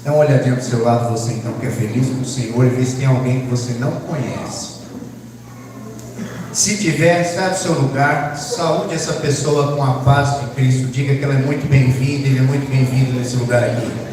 Dá uma olhadinha do seu lado, você então que é feliz com o Senhor, e vê se tem alguém que você não conhece. Se tiver, sai do seu lugar, saúde essa pessoa com a paz de Cristo, diga que ela é muito bem-vinda, ele é muito bem-vindo nesse lugar aqui.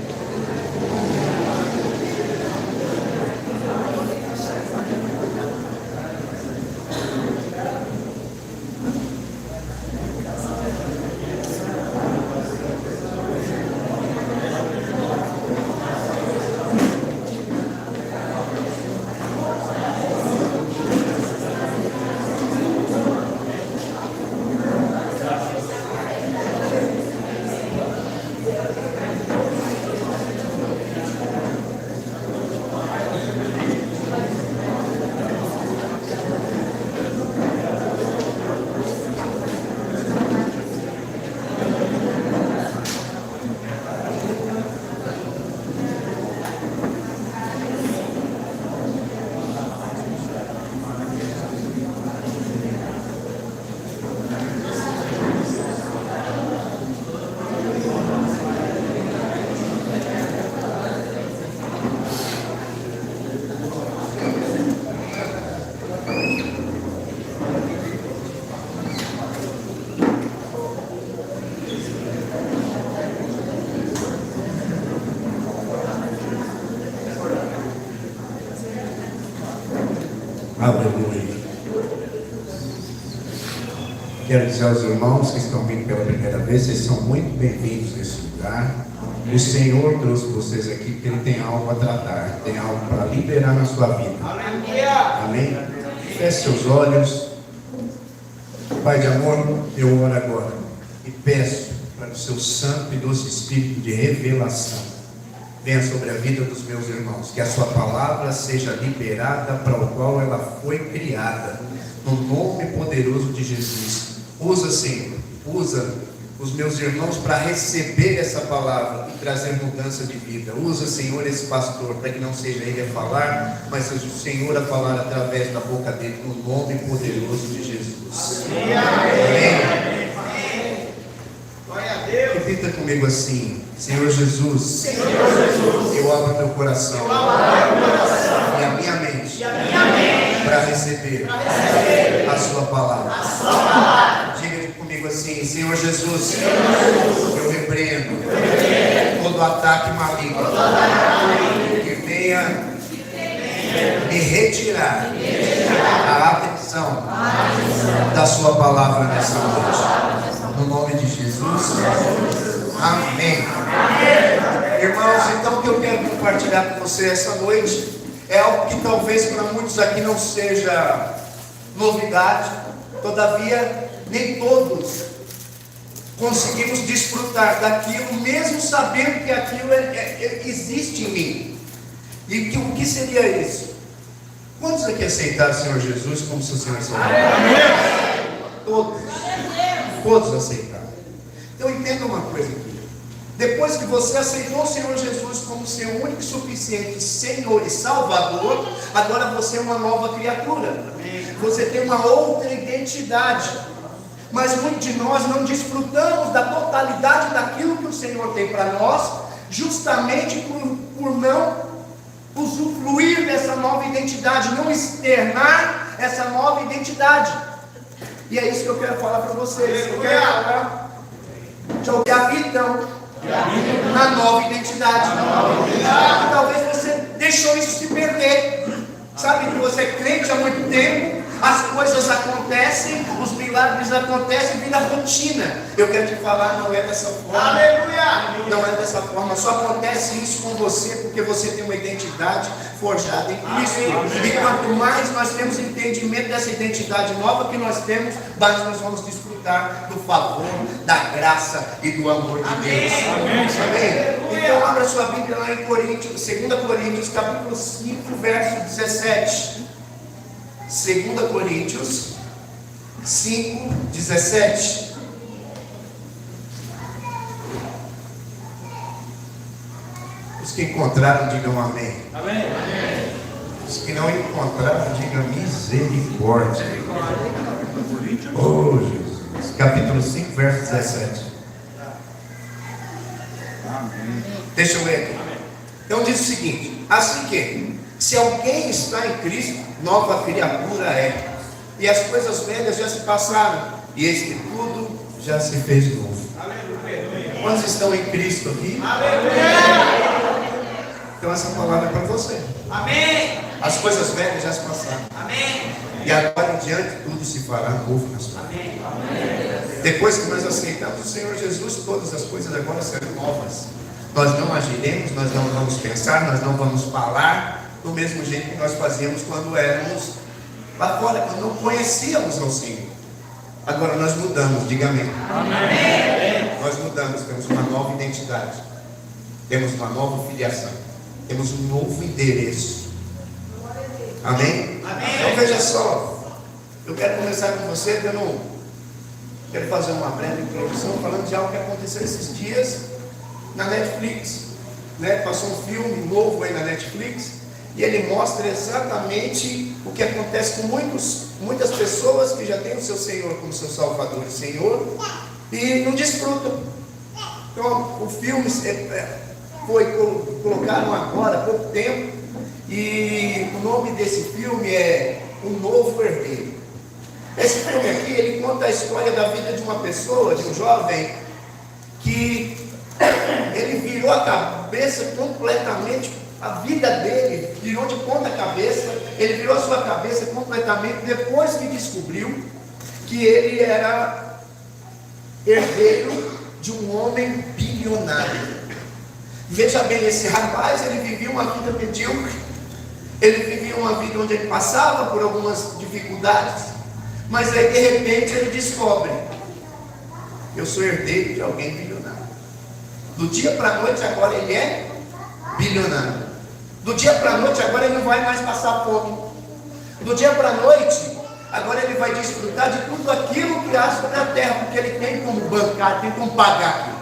Aleluia. Quero dizer aos irmãos que estão vindo pela primeira vez, vocês são muito bem-vindos nesse lugar. O Senhor trouxe vocês aqui porque Ele tem algo a tratar, tem algo para liberar na sua vida. Amém? Feche seus olhos. Pai de amor, eu oro agora e peço para o seu santo e doce Espírito de revelação venha sobre a vida dos meus irmãos, que a sua palavra seja liberada para o qual ela foi criada, no nome poderoso de Jesus. Usa, Senhor, usa os meus irmãos para receber essa palavra e trazer mudança de vida. Usa, Senhor, esse pastor, para que não seja ele a falar, mas seja o Senhor a falar através da boca dele, no nome poderoso de Jesus. Amém. Repita comigo assim: Senhor Jesus, eu abro meu coração e a minha mente para receber a sua palavra. Diga comigo assim: Senhor Jesus, eu repreendo todo ataque maligno que venha me retirar a atenção da sua palavra nessa noite. No nome de Jesus. Amém. Irmãos, então o que eu quero compartilhar com você essa noite é algo que talvez para muitos aqui não seja novidade. Todavia, nem todos conseguimos desfrutar daquilo, mesmo sabendo que aquilo existe em mim. E que, o que seria isso? Quantos aqui aceitaram o Senhor Jesus como seu Senhor e Salvador? Todos. Todos aceitaram. Então entenda uma coisa aqui. Depois que você aceitou o Senhor Jesus como seu único e suficiente Senhor e Salvador, agora você é uma nova criatura. Você tem uma outra identidade. Mas muitos de nós não desfrutamos da totalidade daquilo que o Senhor tem para nós, justamente por não usufruir dessa nova identidade, não externar essa nova identidade. E é isso que eu quero falar para vocês. Eu quero falar de habitão na nova identidade. E talvez você deixou isso se perder. Sabe que você é crente há muito tempo, as coisas acontecem, os milagres acontecem, vira rotina. Eu quero te falar, não é dessa forma. Aleluia! Não é dessa forma, só acontece isso com você porque você tem uma identidade forjada em Cristo. E quanto mais nós temos entendimento dessa identidade nova que nós temos, mais nós vamos desfrutar do favor, da graça e do amor de Deus. Amém? Então abra sua Bíblia lá em Coríntios, 2 Coríntios, capítulo 5, verso 17. 2 Coríntios 5, 17. Os que encontraram, digam amém. Amém. Os que não encontraram, digam misericórdia. Oh Jesus. Capítulo 5, verso 17. Amém. Deixa eu ler aqui. Então diz o seguinte: assim que, se alguém está em Cristo, nova criatura é. E as coisas velhas já se passaram, e eis que tudo já se fez novo. Aleluia. Quantos estão em Cristo aqui? Aleluia. Então essa palavra é para você. Amém. As coisas velhas já se passaram. Amém. E agora em diante tudo se fará novo na sua vida. Amém. Depois que nós aceitamos o Senhor Jesus, todas as coisas agora serão novas. Nós não agiremos, nós não vamos pensar, nós não vamos falar do mesmo jeito que nós fazíamos quando éramos lá fora, quando não conhecíamos ao Senhor. Agora nós mudamos, diga amém. Amém. Nós mudamos, temos uma nova identidade, temos uma nova filiação, temos um novo endereço. Amém? Amém. Então veja só, eu quero começar com você quero fazer uma breve introdução falando de algo que aconteceu esses dias na Netflix, né? Passou um filme novo aí na Netflix. E ele mostra exatamente o que acontece com muitas pessoas que já têm o seu Senhor como seu Salvador e Senhor e não desfrutam. Então o filme colocaram agora há pouco tempo, e o nome desse filme é O Novo Herdeiro. Esse filme aqui, ele conta a história da vida de uma pessoa, de um jovem, que ele virou a cabeça completamente. A vida dele virou de ponta cabeça, ele virou sua cabeça completamente depois que descobriu que ele era herdeiro de um homem bilionário. Veja bem, esse rapaz, ele vivia uma vida medíocre, ele vivia uma vida onde ele passava por algumas dificuldades, mas aí de repente ele descobre: eu sou herdeiro de alguém bilionário. Do dia para a noite agora ele é bilionário. Do dia para a noite agora ele não vai mais passar fome. Do dia para a noite agora ele vai desfrutar de tudo aquilo que há sobre a terra, porque ele tem como bancar, tem como pagar aquilo.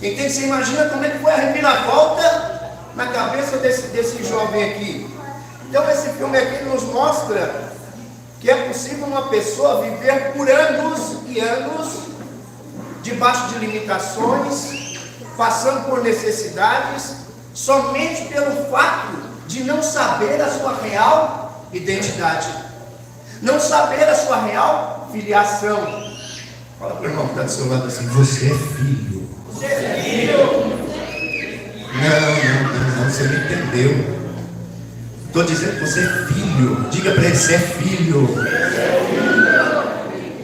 Então você imagina como é que foi a reviravolta na cabeça desse jovem aqui. Então esse filme aqui nos mostra que é possível uma pessoa viver por anos e anos debaixo de limitações, passando por necessidades, somente pelo fato de não saber a sua real identidade, não saber a sua real filiação. Fala para o irmão que está do seu lado assim: você é filho. Você é filho. Não, você me entendeu. Estou dizendo que você é filho. Diga para ele: você é filho.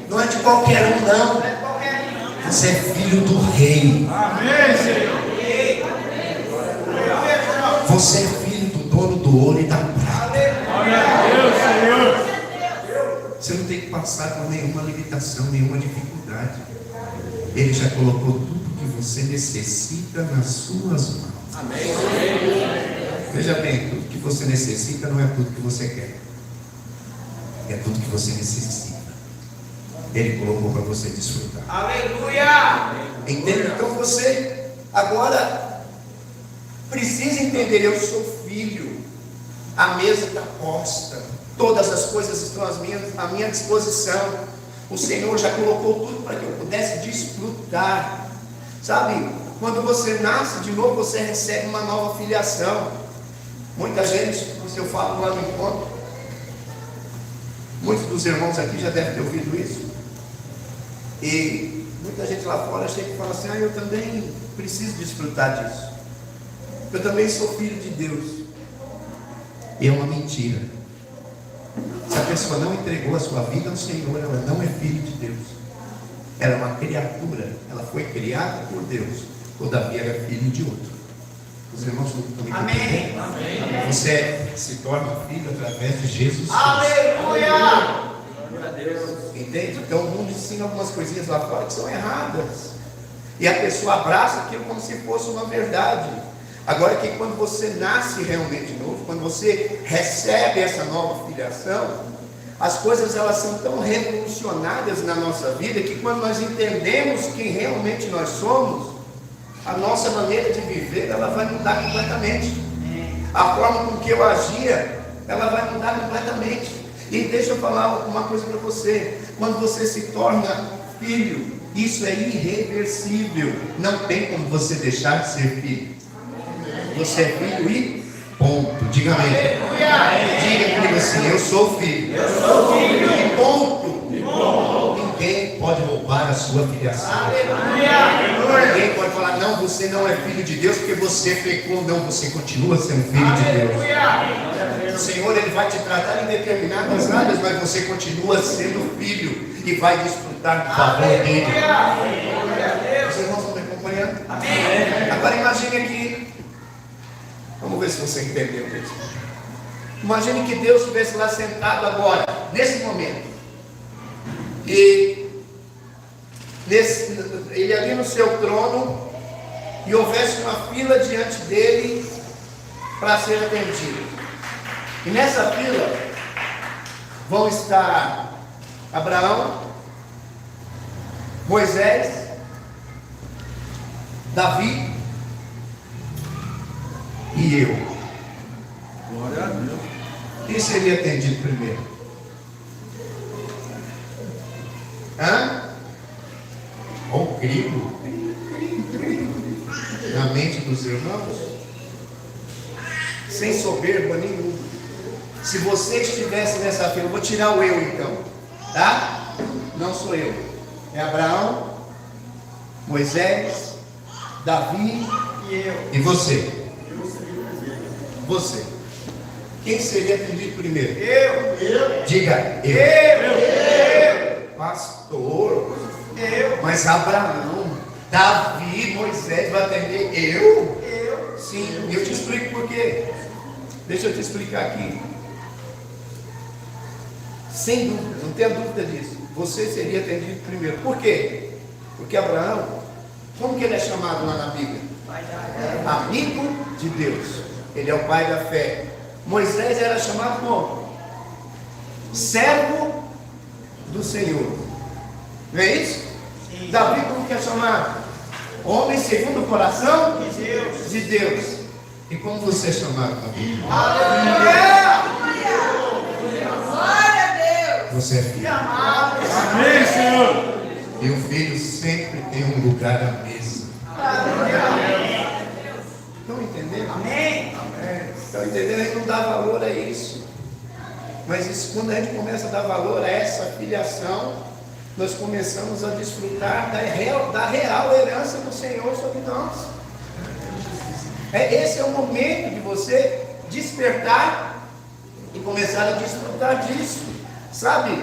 Não é de qualquer um, não. Você é filho do rei. Amém, Senhor. Você é filho do dono do ouro e da prata. Você não tem que passar por nenhuma limitação, nenhuma dificuldade. Ele já colocou tudo que você necessita nas suas mãos. Amém. Veja bem, tudo que você necessita não é tudo que você quer, é tudo que você necessita. Ele colocou para você desfrutar. Aleluia! Entende? Então você agora precisa entender: eu sou filho, a mesa está posta, todas as coisas estão à minha disposição. O Senhor já colocou tudo para que eu pudesse desfrutar. Sabe, quando você nasce de novo, você recebe uma nova filiação. Muita gente, se eu falo lá no encontro, muitos dos irmãos aqui já devem ter ouvido isso, e muita gente lá fora chega e fala assim: eu também preciso desfrutar disso, eu também sou filho de Deus. E é uma mentira. Se a pessoa não entregou a sua vida ao Senhor, ela não é filho de Deus. Ela é uma criatura, ela foi criada por Deus, todavia ela é filho de outro. Os irmãos estão me entendendo? Amém. Você se torna filho através de Jesus Cristo. Aleluia! Entende? Então o mundo ensina algumas coisinhas lá fora que são erradas, e a pessoa abraça aquilo como se fosse uma verdade. Agora que quando você nasce realmente novo, quando você recebe essa nova filiação, as coisas elas são tão revolucionadas na nossa vida, que quando nós entendemos quem realmente nós somos, a nossa maneira de viver ela vai mudar completamente. A forma com que eu agia, ela vai mudar completamente. E deixa eu falar uma coisa para você: quando você se torna filho, isso é irreversível. Não tem como você deixar de ser filho. Você é filho e ponto. Diga amém. Diga comigo assim: eu sou filho. E ponto. Ninguém pode roubar a sua filiação. Ninguém pode falar: não, você não é filho de Deus porque você pecou. Não, você continua sendo filho de Deus. O Senhor, Ele vai te tratar em determinadas áreas, mas você continua sendo filho e vai desfrutar do favor dele. Os irmãos estão me acompanhando? Amém. Agora imagine aqui. Vamos ver se você entendeu isso. Imagine que Deus estivesse lá sentado agora, nesse momento. E ele ali no seu trono, e houvesse uma fila diante dele para ser atendido. E nessa fila vão estar Abraão, Moisés, Davi e eu. Glória a Deus. Quem seria atendido primeiro? O grito na mente dos irmãos, sem soberba nenhuma. Se você estivesse nessa fila, eu vou tirar o eu então, tá? Não sou eu, é Abraão, Moisés, Davi e eu. E você? Você. Quem seria atendido primeiro? Eu. Diga, eu. Pastor. Eu. Mas Abraão, Davi, Moisés vai atender eu? Eu. Sim, eu te explico por quê. Deixa eu te explicar aqui. Sem dúvida, não tenha dúvida disso. Você seria atendido primeiro. Por quê? Porque Abraão, como que ele é chamado lá na Bíblia? Amigo de Deus. Ele é o pai da fé. Moisés era chamado como? Servo do Senhor. Não é isso? Sim. Davi como que é chamado? Homem segundo o coração de Deus. E como você é chamado, Davi? Aleluia! Glória a Deus! Você é filho. Amém, Senhor. E o filho sempre tem um lugar à mesa. Estão entendendo? Amém. Estão entendendo? A gente não dá valor a isso. Mas isso, quando a gente começa a dar valor a essa filiação, nós começamos a desfrutar da real herança do Senhor sobre nós. Esse é o momento de você despertar e começar a desfrutar disso. Sabe?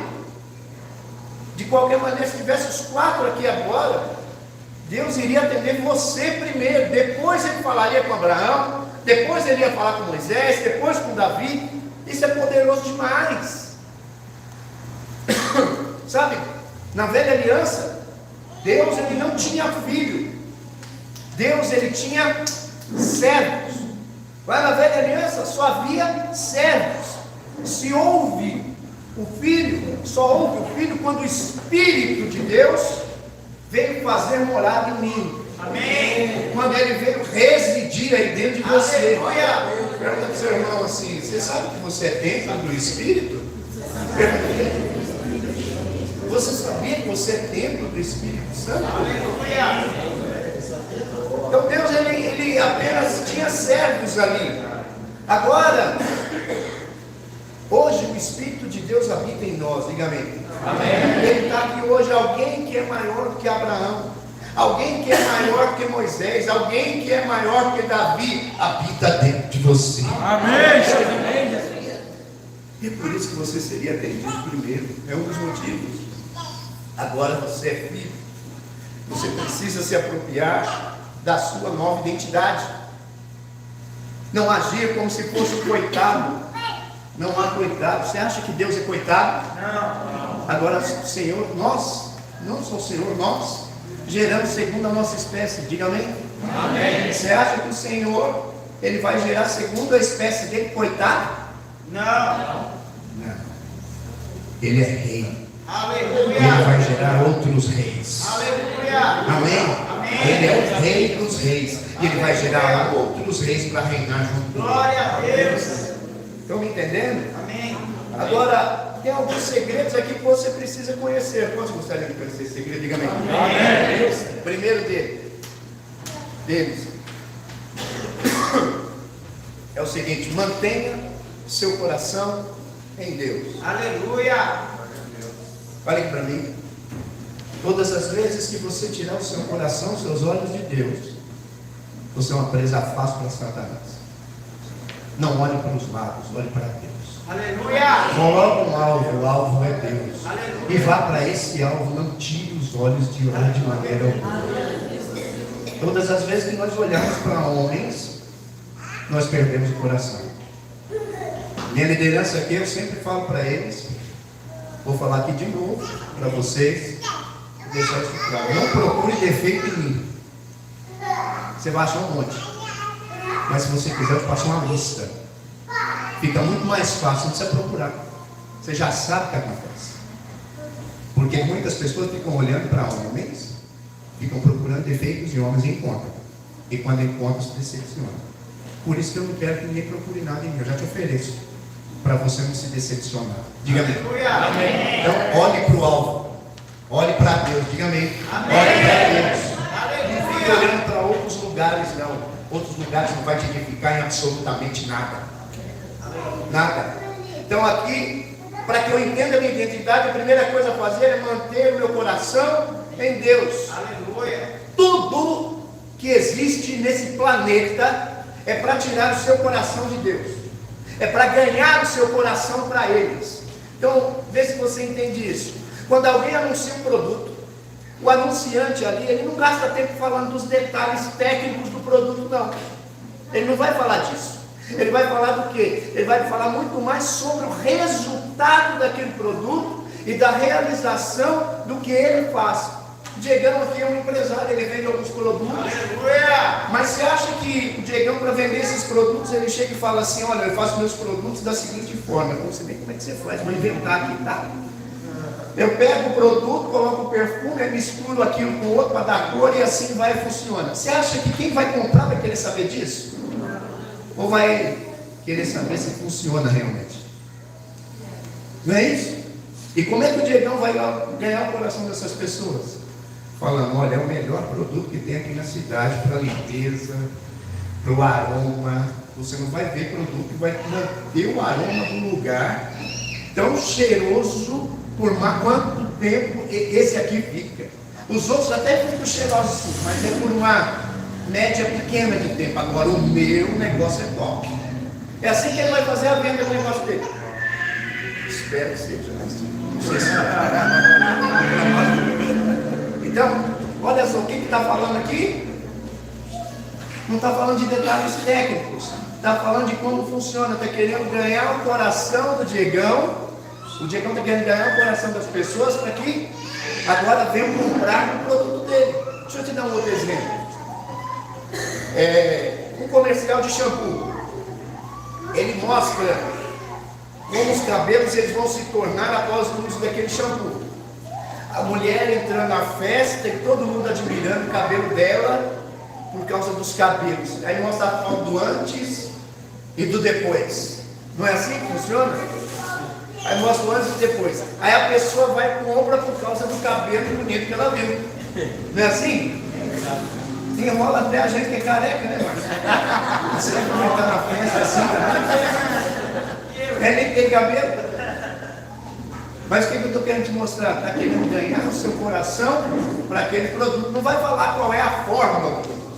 De qualquer maneira, se tivesse os 4 aqui agora, Deus iria atender você primeiro. Depois ele falaria com Abraão, depois ele ia falar com Moisés, depois com Davi. Isso é poderoso demais. Sabe? Na velha aliança, Deus ele não tinha filho. Deus ele tinha servos. Mas na velha aliança só havia servos. Se ouve o filho, só ouve o filho quando o Espírito de Deus veio fazer morada em mim. Amém. Quando ele veio residir aí dentro de você. Pergunta para o seu irmão assim: você sabe que você é templo do Espírito? Você sabia que você é templo do Espírito Santo? Então Deus ele apenas tinha servos ali. Agora, hoje o Espírito de Deus habita em nós. Diga amém. Amém. Ele está aqui hoje, alguém que é maior do que Abraão, alguém que é maior que Moisés, alguém que é maior que Davi, habita dentro de você. Amém. E é por isso que você seria atendido primeiro. É um dos motivos. Agora você é filho. Você precisa se apropriar da sua nova identidade. Não agir como se fosse um coitado. Não há coitado. Você acha que Deus é coitado? Não. Agora o Senhor, nós, não só o Senhor, nós geramos segundo a nossa espécie. Diga amém. Amém. Você acha que o Senhor ele vai gerar segundo a espécie dele coitado? Não. Ele é rei. Aleluia. Ele vai gerar outros reis. Aleluia. Amém? Amém. Ele é o rei dos reis. E ele vai gerar outros reis para reinar junto. Glória a Deus. Estão me entendendo? Amém. Agora, tem alguns segredos aqui que você precisa conhecer. Quantos gostariam de conhecer esse segredo? Diga amém. Amém. Primeiro deles. é o seguinte: mantenha seu coração em Deus. Aleluia. Olha aqui para mim. Todas as vezes que você tirar o seu coração, os seus olhos de Deus, você é uma presa fácil para Satanás. Não olhe para os lados, olhe para Deus. Aleluia. Coloque um alvo, o alvo é Deus. Aleluia. E vá para esse alvo, não tire os olhos de lá de maneira alguma. Todas as vezes que nós olhamos para homens, nós perdemos o coração. Minha liderança aqui, eu sempre falo para eles, vou falar aqui de novo para vocês, deixar isso claro: não procure defeito em mim. Você vai achar um monte, mas se você quiser, eu passo uma lista. Fica muito mais fácil, não precisa procurar. Você já sabe o que acontece. Porque muitas pessoas ficam olhando para homens, ficam procurando defeitos de homens e encontram. E quando encontram, se decepcionam. Por isso que eu não quero que ninguém procure nada em mim. Eu já te ofereço, para você não se decepcionar. Diga amém. Então, olhe para o alvo. Olhe para Deus. Diga amém. Olhe para Deus. Não fique olhando para outros lugares, não. Outros lugares não vai te edificar em absolutamente nada. Nada. Então aqui, para que eu entenda a minha identidade, a primeira coisa a fazer é manter o meu coração em Deus. Aleluia. Tudo que existe nesse planeta é para tirar o seu coração de Deus. É para ganhar o seu coração para eles. Então, vê se você entende isso. Quando alguém anuncia um produto, o anunciante ali, ele não gasta tempo falando dos detalhes técnicos do produto, não. Ele não vai falar disso. Ele vai falar do quê? Ele vai falar muito mais sobre o resultado daquele produto e da realização do que ele faz. O Diegão aqui é um empresário, ele vende alguns produtos. Aleluia. Mas você acha que o Diegão, para vender esses produtos, ele chega e fala assim: olha, eu faço meus produtos da seguinte forma. Então você vê como é que você faz, vou inventar aqui, tá? Eu pego o produto, coloco o perfume, misturo aquilo com o outro para dar cor e assim vai e funciona. Você acha que quem vai comprar vai querer saber disso? Ou vai querer saber se funciona realmente? Não é isso? E como é que o Diegão vai ganhar o coração dessas pessoas? Falando: olha, é o melhor produto que tem aqui na cidade para limpeza, para o aroma. Você não vai ver produto que vai manter o aroma do lugar tão cheiroso por quanto tempo esse aqui fica. Os outros até ficam cheirosos sim, mas é por uma média pequena de tempo. Agora o meu negócio é top. É assim que ele vai fazer a venda do negócio dele. Espero que seja assim. Não sei se então, olha só, o que está falando aqui? Não está falando de detalhes técnicos. Está falando de como funciona. Está querendo ganhar o coração do Diegão. O Diegão está querendo ganhar o coração das pessoas para que agora venham comprar o produto dele. Deixa eu te dar um outro exemplo. Um comercial de shampoo. Ele mostra como os cabelos eles vão se tornar após o uso daquele shampoo. A mulher entrando na festa e todo mundo admirando o cabelo dela por causa dos cabelos. Aí mostra a foto do antes e do depois. Não é assim que funciona? Aí mostra o antes e o depois. Aí a pessoa vai e compra por causa do cabelo bonito que ela viu. Não é assim? Enrola até a gente que é careca, né, Marcos? Você vai comentar na festa assim, né? Nem tem cabelo. Mas o que eu estou querendo te mostrar? Está querendo ganhar o seu coração para aquele produto. Não vai falar qual é a fórmula do produto.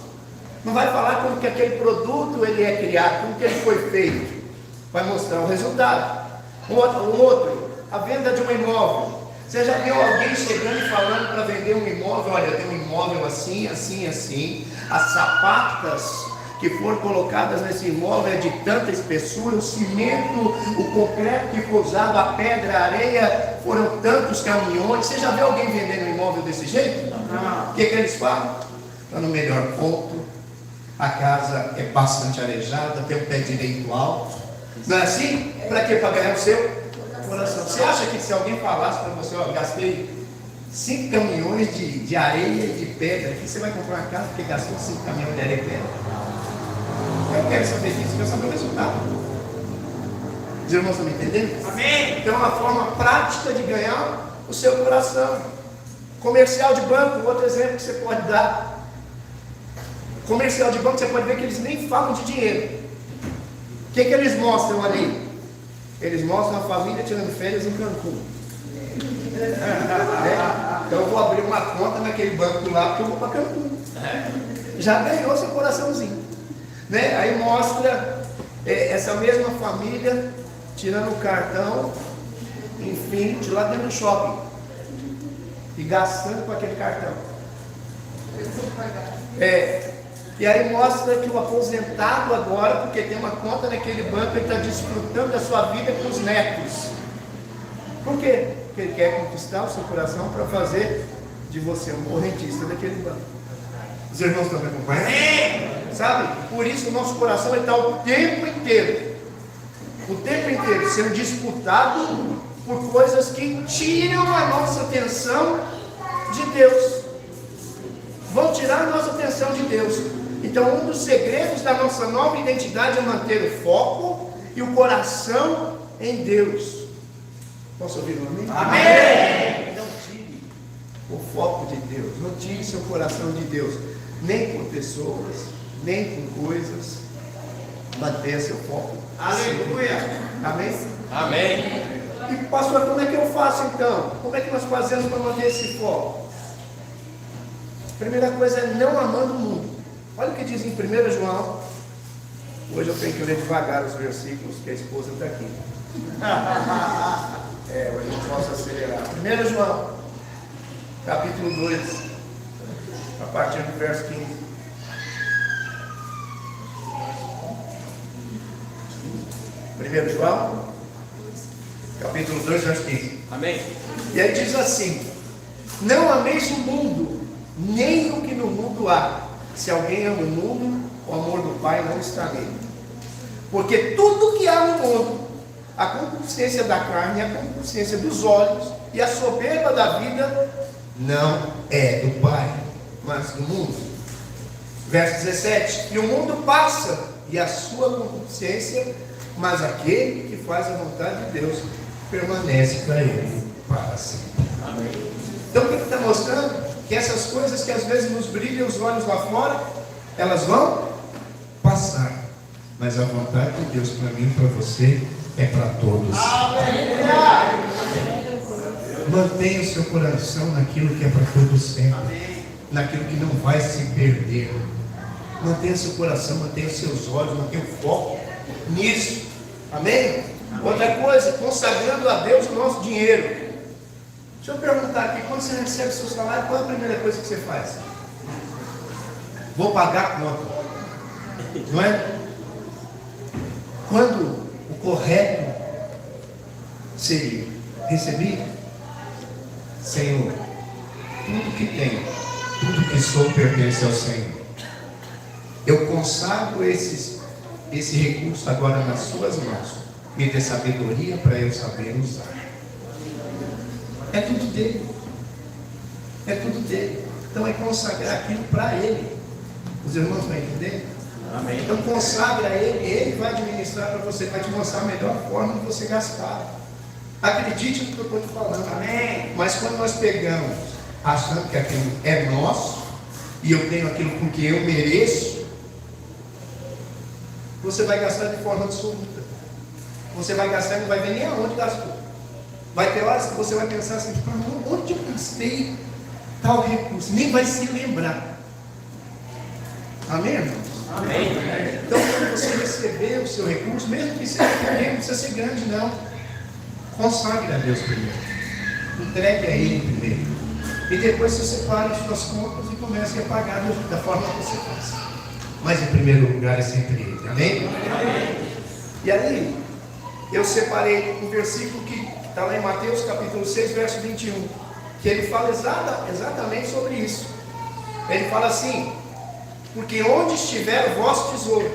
Não vai falar como que aquele produto ele é criado, como que ele foi feito. Vai mostrar o resultado. Um outro, a venda de um imóvel. Você já viu alguém chegando e falando para vender um imóvel? Olha, eu tenho um imóvel assim, assim, assim. As sapatas que foram colocadas nesse imóvel é de tanta espessura, o cimento, o concreto que foi usado, a pedra, a areia, foram tantos caminhões. Você já viu alguém vendendo um imóvel desse jeito? Não. O que eles falam? Está no melhor ponto, a casa é bastante arejada, tem um pé direito alto. Não é assim? Para quê? Para ganhar o seu coração. Você acha que se alguém falasse para você: ó, gastei 5 caminhões de areia e de pedra, que você vai comprar uma casa porque gastou 5 caminhões de areia e pedra? Eu quero saber disso, eu quero saber o resultado. Os irmãos estão me entendendo? Amém. Então é uma forma prática de ganhar o seu coração. Comercial de banco, outro exemplo que você pode dar. Comercial de banco, você pode ver que eles nem falam de dinheiro. que eles mostram ali? Eles mostram a família tirando férias em Cancún. Então eu vou abrir uma conta naquele banco lá, porque eu vou para Cancún. Já ganhou seu coraçãozinho, né? Aí mostra essa mesma família tirando o cartão Infinity lá dentro do shopping e gastando com aquele cartão. E aí mostra que o aposentado agora, porque tem uma conta naquele banco, ele está desfrutando da sua vida com os netos. Por quê? Porque ele quer conquistar o seu coração para fazer de você um correntista daquele banco. Os irmãos estão me acompanhando? Sabe? Por isso o nosso coração está o tempo inteiro sendo disputado por coisas que tiram a nossa atenção de Deus. Vão tirar a nossa atenção de Deus. Então um dos segredos da nossa nova identidade é manter o foco e o coração em Deus. Posso ouvir um amém? Amém! Não tire o foco de Deus, não tire seu coração de Deus, nem com pessoas, nem com coisas. Mantenha seu foco. Aleluia. Amém? Amém. E pastor, como é que eu faço então? Como é que nós fazemos para manter esse foco? Primeira coisa é não amando o mundo. Olha o que diz em 1 João. Hoje eu tenho que ler devagar os versículos, que a esposa está aqui. Hoje eu posso acelerar. 1 João, capítulo 2, a partir do verso 15. 1 João, capítulo 2, verso 15. Amém. E aí diz assim: não ameis o mundo, nem o que no mundo há. Se alguém ama o mundo, o amor do Pai não está nele. Porque tudo que há no mundo, a concupiscência da carne, a concupiscência dos olhos e a soberba da vida, Não é do Pai. mas do mundo. Verso 17: e o mundo passa, e a sua concupiscência, mas aquele que faz a vontade de Deus permanece para ele para sempre. Então o que ele está mostrando? Que essas coisas que às vezes nos brilham os olhos lá fora, elas vão Passar. Mas a vontade de Deus para mim e para você é para todos. Mantenha o seu coração naquilo que é para todos sempre. Naquilo que não vai se perder. Mantenha seu coração, mantenha seus olhos, mantenha o foco nisso. Amém? Outra coisa, consagrando a Deus o nosso dinheiro. Deixa eu perguntar aqui, quando você recebe o seu salário, qual é a primeira coisa que você faz? Vou pagar a conta. Não é? Quando o correto seria: recebi, Senhor, tudo que tenho, tudo que sou pertence ao Senhor. Eu consagro esse recurso agora nas suas mãos. Me dê sabedoria para eu saber usar. É tudo dele. É tudo dele. Então é consagrar aquilo para ele. Os irmãos vão entender? Amém. Então consagra a ele vai administrar para você, vai te mostrar a melhor forma de você gastar. Acredite no que eu estou te falando. Amém. Mas quando nós pegamos, achando que aquilo é nosso, e eu tenho aquilo porque eu mereço, você vai gastar de forma absoluta. Você vai gastar e não vai ver nem aonde gastou. Vai ter horas que você vai pensar assim: onde eu gastei tal recurso? Nem vai se lembrar. Amém, irmãos? Amém. Então, quando você receber o seu recurso, mesmo que seja pequeno, não precisa ser grande, não. Consagre a Deus primeiro. Entregue a Ele primeiro. E depois você separe as suas contas e comece a pagar da forma que você faz. Mas em primeiro lugar é sempre Ele. Amém? E aí, eu separei um versículo que está lá em Mateus capítulo 6, verso 21. Que ele fala exatamente sobre isso. Ele fala assim: porque onde estiver o vosso tesouro,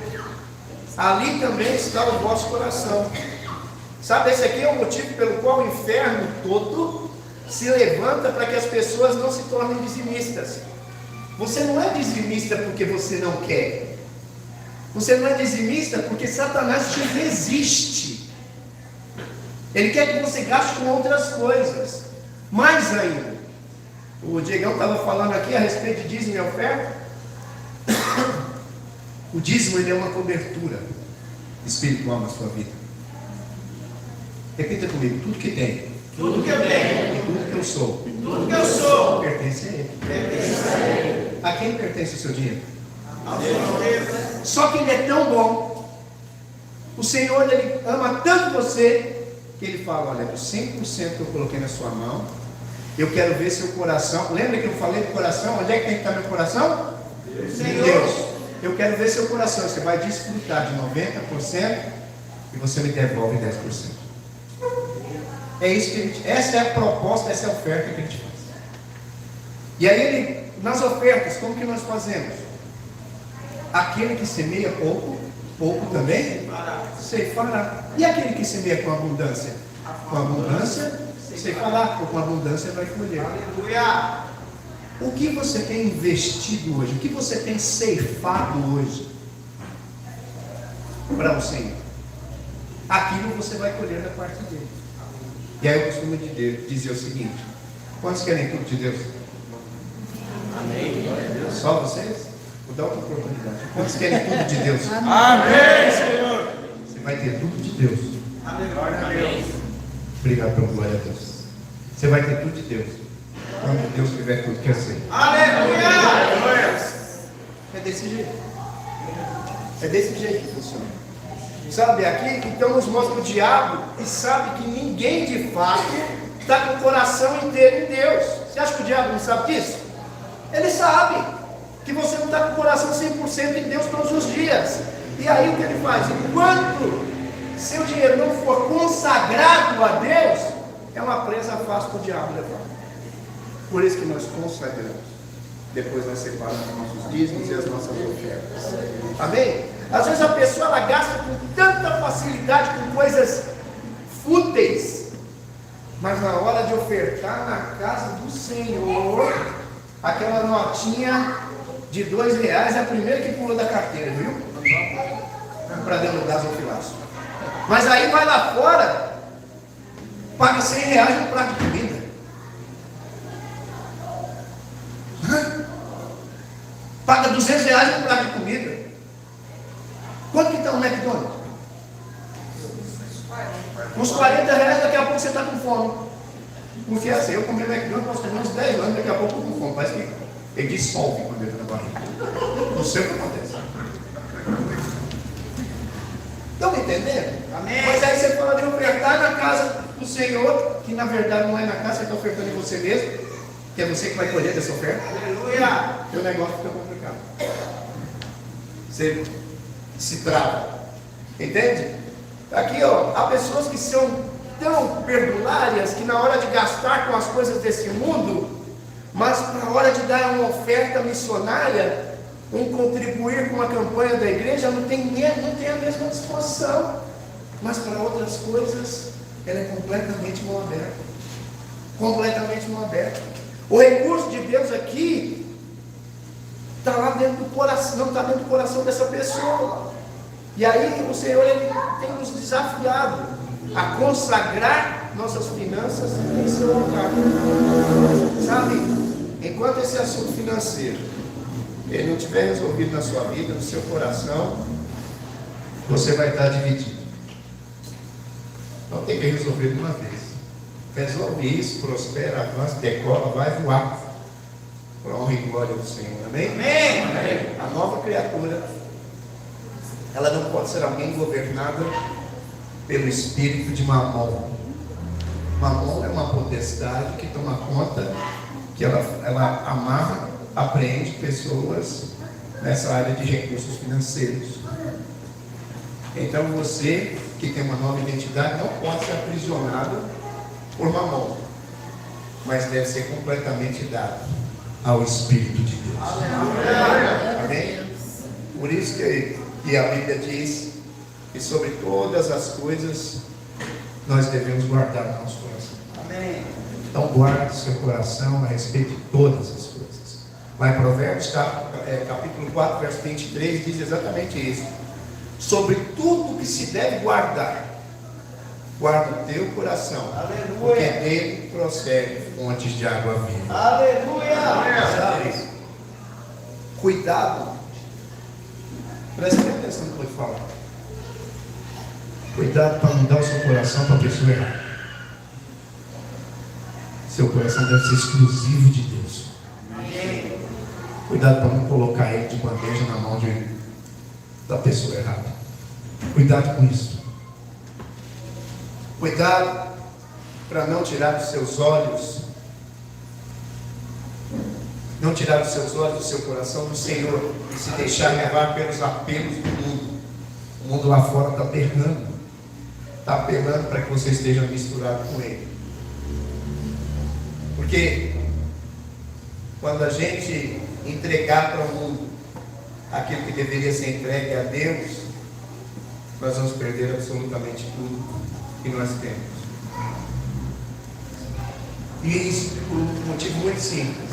ali também está o vosso coração. Sabe, esse aqui é o motivo pelo qual o inferno todo se levanta para que as pessoas não se tornem dizimistas. Você não é dizimista porque você não quer. Você não é dizimista porque Satanás te resiste. Ele quer que você gaste com outras coisas. Mais ainda, o Diegão estava falando aqui a respeito de dízimo e oferta. O dízimo, ele é uma cobertura. Espírito ama a sua vida. Repita comigo, tudo que tem, Tudo que eu tenho, e tudo que eu sou, tudo que eu sou, pertence a Ele. pertence a Ele. A quem pertence o seu dinheiro? Ao Senhor. Só que Ele é tão bom, o Senhor, Ele ama tanto você, que Ele fala, olha, os 100% que eu coloquei na sua mão, eu quero ver seu coração. Lembra que eu falei do coração? Onde é que tem que estar meu coração? Senhor. Deus. Eu quero ver seu coração. Você vai desfrutar de 90% e você me devolve 10%. É isso que ele, essa é a proposta, essa é a oferta que ele te faz. E aí ele, nas ofertas, como que nós fazemos? Aquele que semeia pouco, pouco também ceifará. E aquele que semeia com abundância? Com abundância, ceifará, ou com abundância vai colher. Aleluia. O que você tem investido hoje? O que você tem ceifado hoje para o Senhor? Aquilo você vai colher da parte dele. E aí eu costumo dizer o seguinte: quantos querem tudo de Deus? Amém. Só vocês? Vou dar outra oportunidade. Quantos querem tudo de Deus? Amém, Senhor. Você vai ter tudo de Deus. Amém. Obrigado pelo glória a Deus. Você vai ter tudo de Deus. Quando Deus tiver tudo que ser. Aleluia. É desse jeito. É desse jeito que funciona. Sabe, aqui então nos mostra o diabo e sabe que ninguém de fato está com o coração inteiro em Deus. Você acha que o diabo não sabe disso? Ele sabe que você não está com o coração 100% em Deus todos os dias. E aí o que ele faz? Enquanto seu dinheiro não for consagrado a Deus, é uma presa fácil para o diabo levar. Por isso que nós consagramos. Depois nós separamos os nossos dízimos e as nossas ofertas. Amém? Às vezes a pessoa ela gasta com tanta facilidade com coisas fúteis, mas na hora de ofertar na casa do Senhor, aquela notinha de R$2 é a primeira que pula da carteira, viu? Para dentro do gasofilaço. Mas aí vai lá fora, paga R$100 no prato de comida. Paga R$200 no prato de comida. Quanto que está um McDonald's? Uns R$40, daqui a pouco você está com fome. Porque assim, eu comi McDonald's, posso comer uns 10 anos, daqui a pouco eu estou com fome. Parece que ele dissolve quando entra na barriga. Não sei o que acontece. Estão me entendendo? Amém. Mas aí você fala de ofertar na casa do Senhor, que na verdade não é na casa, você está ofertando em você mesmo, que é você que vai colher dessa oferta. Aleluia. E o negócio fica complicado. Você se trava. Entende? Aqui, ó, há pessoas que são tão perdulárias que na hora de gastar com as coisas desse mundo, mas na hora de dar uma oferta missionária, um contribuir com uma campanha da igreja, não tem a mesma disposição. Mas para outras coisas, ela é completamente mão aberta. Completamente mão aberta. O recurso de Deus aqui está lá dentro do coração, não está dentro do coração dessa pessoa. E aí o Senhor ele tem nos desafiado a consagrar nossas finanças em seu lugar. Sabe, enquanto esse assunto financeiro ele não estiver resolvido na sua vida, no seu coração, você vai estar dividido. Não tem que resolver de uma vez. Resolve isso, prospera, avança, decola, vai voar. Para a honra e glória do Senhor. Amém? Amém. A nova criatura, ela não pode ser alguém governada pelo espírito de Mamon. Mamon é uma potestade que toma conta, que ela amarra, apreende pessoas nessa área de recursos financeiros. Então você que tem uma nova identidade não pode ser aprisionado por Mamon, mas deve ser completamente dado ao Espírito de Deus. Amém? Por isso que a Bíblia diz que sobre todas as coisas nós devemos guardar o nosso coração. Amém. Então guarde seu coração a respeito de todas as coisas. Lá em Provérbios capítulo 4, verso 23 diz exatamente isso. Sobre tudo que se deve guardar, guarda o teu coração. Aleluia. Porque dele procede fontes de água viva. Aleluia. Sabe? Cuidado. Presta bem atenção no que eu vou falar. Cuidado para não dar o seu coração para a pessoa errada. Seu coração deve ser exclusivo de Deus. Cuidado para não colocar ele de bandeja na mão da pessoa errada. Cuidado com isso. Cuidado para não tirar dos seus olhos, não tirar dos seus olhos, do seu coração, do Senhor, e se deixar levar pelos apelos do mundo. O mundo lá fora está apelando para que você esteja misturado com ele. Porque quando a gente entregar para o mundo aquilo que deveria ser entregue a Deus, nós vamos perder absolutamente tudo que nós temos. E isso por um motivo muito simples.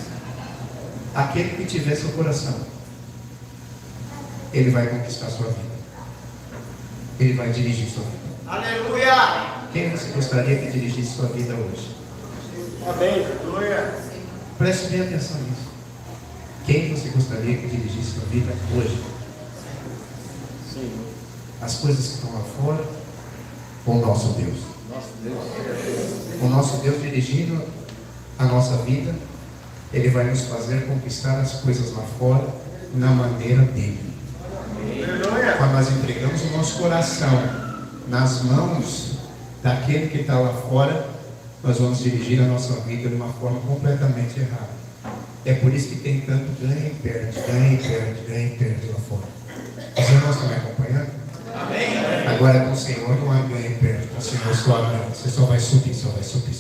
Aquele que tiver seu coração, ele vai conquistar sua vida. Ele vai dirigir sua vida. Aleluia. Quem você gostaria que dirigisse sua vida hoje? Amém. Aleluia. Preste bem atenção nisso. Quem você gostaria que dirigisse sua vida hoje? Sim. As coisas que estão lá fora ou o nosso Deus? Nosso Deus. O nosso Deus dirigindo a nossa vida, Ele vai nos fazer conquistar as coisas lá fora na maneira dele. Aleluia. Quando nós entregamos o nosso coração nas mãos daquele que está lá fora, nós vamos dirigir a nossa vida de uma forma completamente errada. É por isso que tem tanto ganha e perde lá fora. Os irmãos estão me acompanhando? Amém. Agora com o Senhor não há ganha e perde. Com o Senhor só há ganha. Você só vai subir, só vai subir.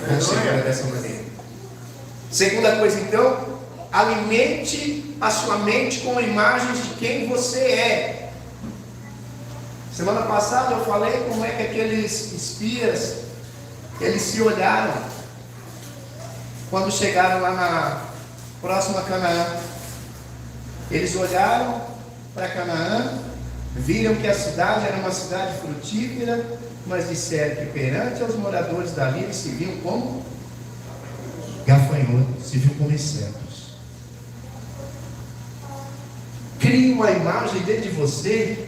Com o Senhor é dessa maneira. Segunda coisa então, alimente a sua mente com imagens de quem você é. Semana passada eu falei como é que aqueles espias, eles se olharam quando chegaram lá na próxima Canaã. Eles olharam para Canaã, viram que a cidade era uma cidade frutífera, mas disseram que perante aos moradores dali eles se viam como gafanhotos, se viam como insetos. Crie uma imagem dentro de você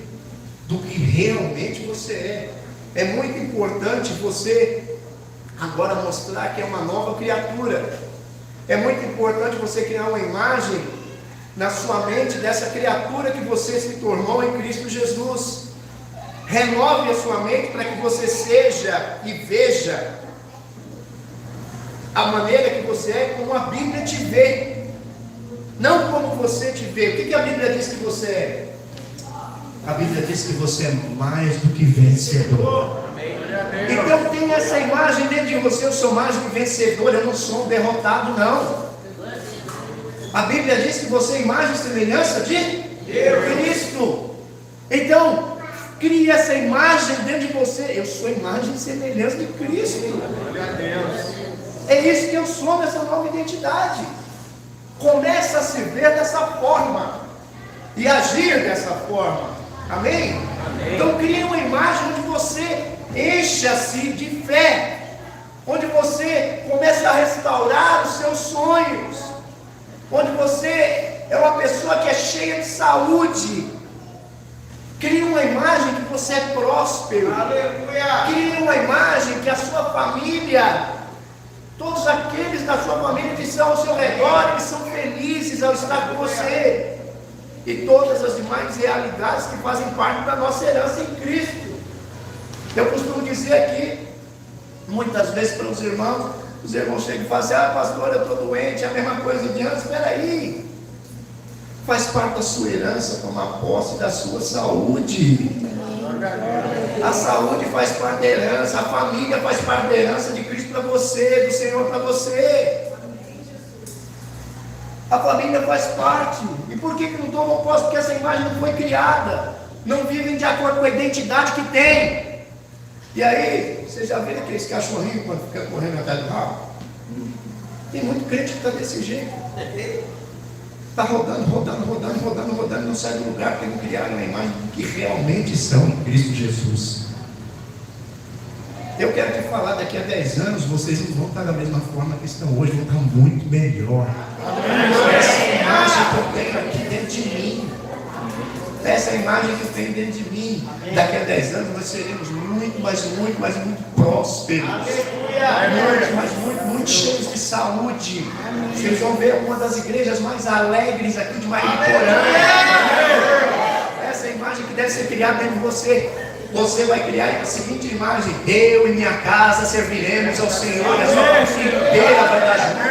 do que realmente você é. É muito importante você agora mostrar que é uma nova criatura. É muito importante você criar uma imagem na sua mente dessa criatura que você se tornou em Cristo Jesus. Renove a sua mente para que você seja e veja a maneira que você é como a Bíblia te vê, não como você te vê. O que a Bíblia diz que você é? A Bíblia diz que você é mais do que vencedor. Então tenha essa imagem dentro de você. Eu sou mais do que vencedor, eu não sou um derrotado, não. A Bíblia diz que você é imagem e semelhança de Cristo. Então, crie essa imagem dentro de você. Eu sou imagem e semelhança de Cristo. É isso que eu sou nessa nova identidade. Começa a se ver dessa forma e agir dessa forma. Amém? Amém. Então crie uma imagem onde você encha-se de fé, onde você começa a restaurar os seus sonhos, onde você é uma pessoa que é cheia de saúde. Crie uma imagem que você é próspero. Aleluia. Crie uma imagem que a sua família, todos aqueles da sua família que estão ao seu redor, eles são felizes ao estar com você. E todas as demais realidades que fazem parte da nossa herança em Cristo. Eu costumo dizer aqui, muitas vezes para os irmãos chegam e falam assim: ah, pastor, eu estou doente, é a mesma coisa de antes. Espera aí, faz parte da sua herança tomar posse da sua saúde. A saúde faz parte da herança, a família faz parte da herança de Cristo para você, do Senhor para você. A família faz parte. E por que não tomam posse? Porque essa imagem não foi criada. Não vivem de acordo com a identidade que tem. E aí, você já viu aqueles cachorrinhos quando fica correndo atrás do rabo? Tem muito crente que está desse jeito. Está rodando, não sai do lugar, porque não criaram a imagem que realmente são em Cristo Jesus. Eu quero te falar, daqui a 10 anos, vocês não vão estar da mesma forma que estão hoje, vão estar muito melhor. Essa imagem que eu tenho aqui dentro de mim, essa imagem imagem que tem dentro de mim. Daqui a 10 anos nós seremos muito, mas muito prósperos. Muito cheios de saúde. Vocês vão ver uma das igrejas mais alegres aqui de Mariporã. Essa é a imagem que deve ser criada dentro de você. Você vai criar a seguinte imagem: eu e minha casa serviremos ao Senhor, e a sua família inteira vai dar junto.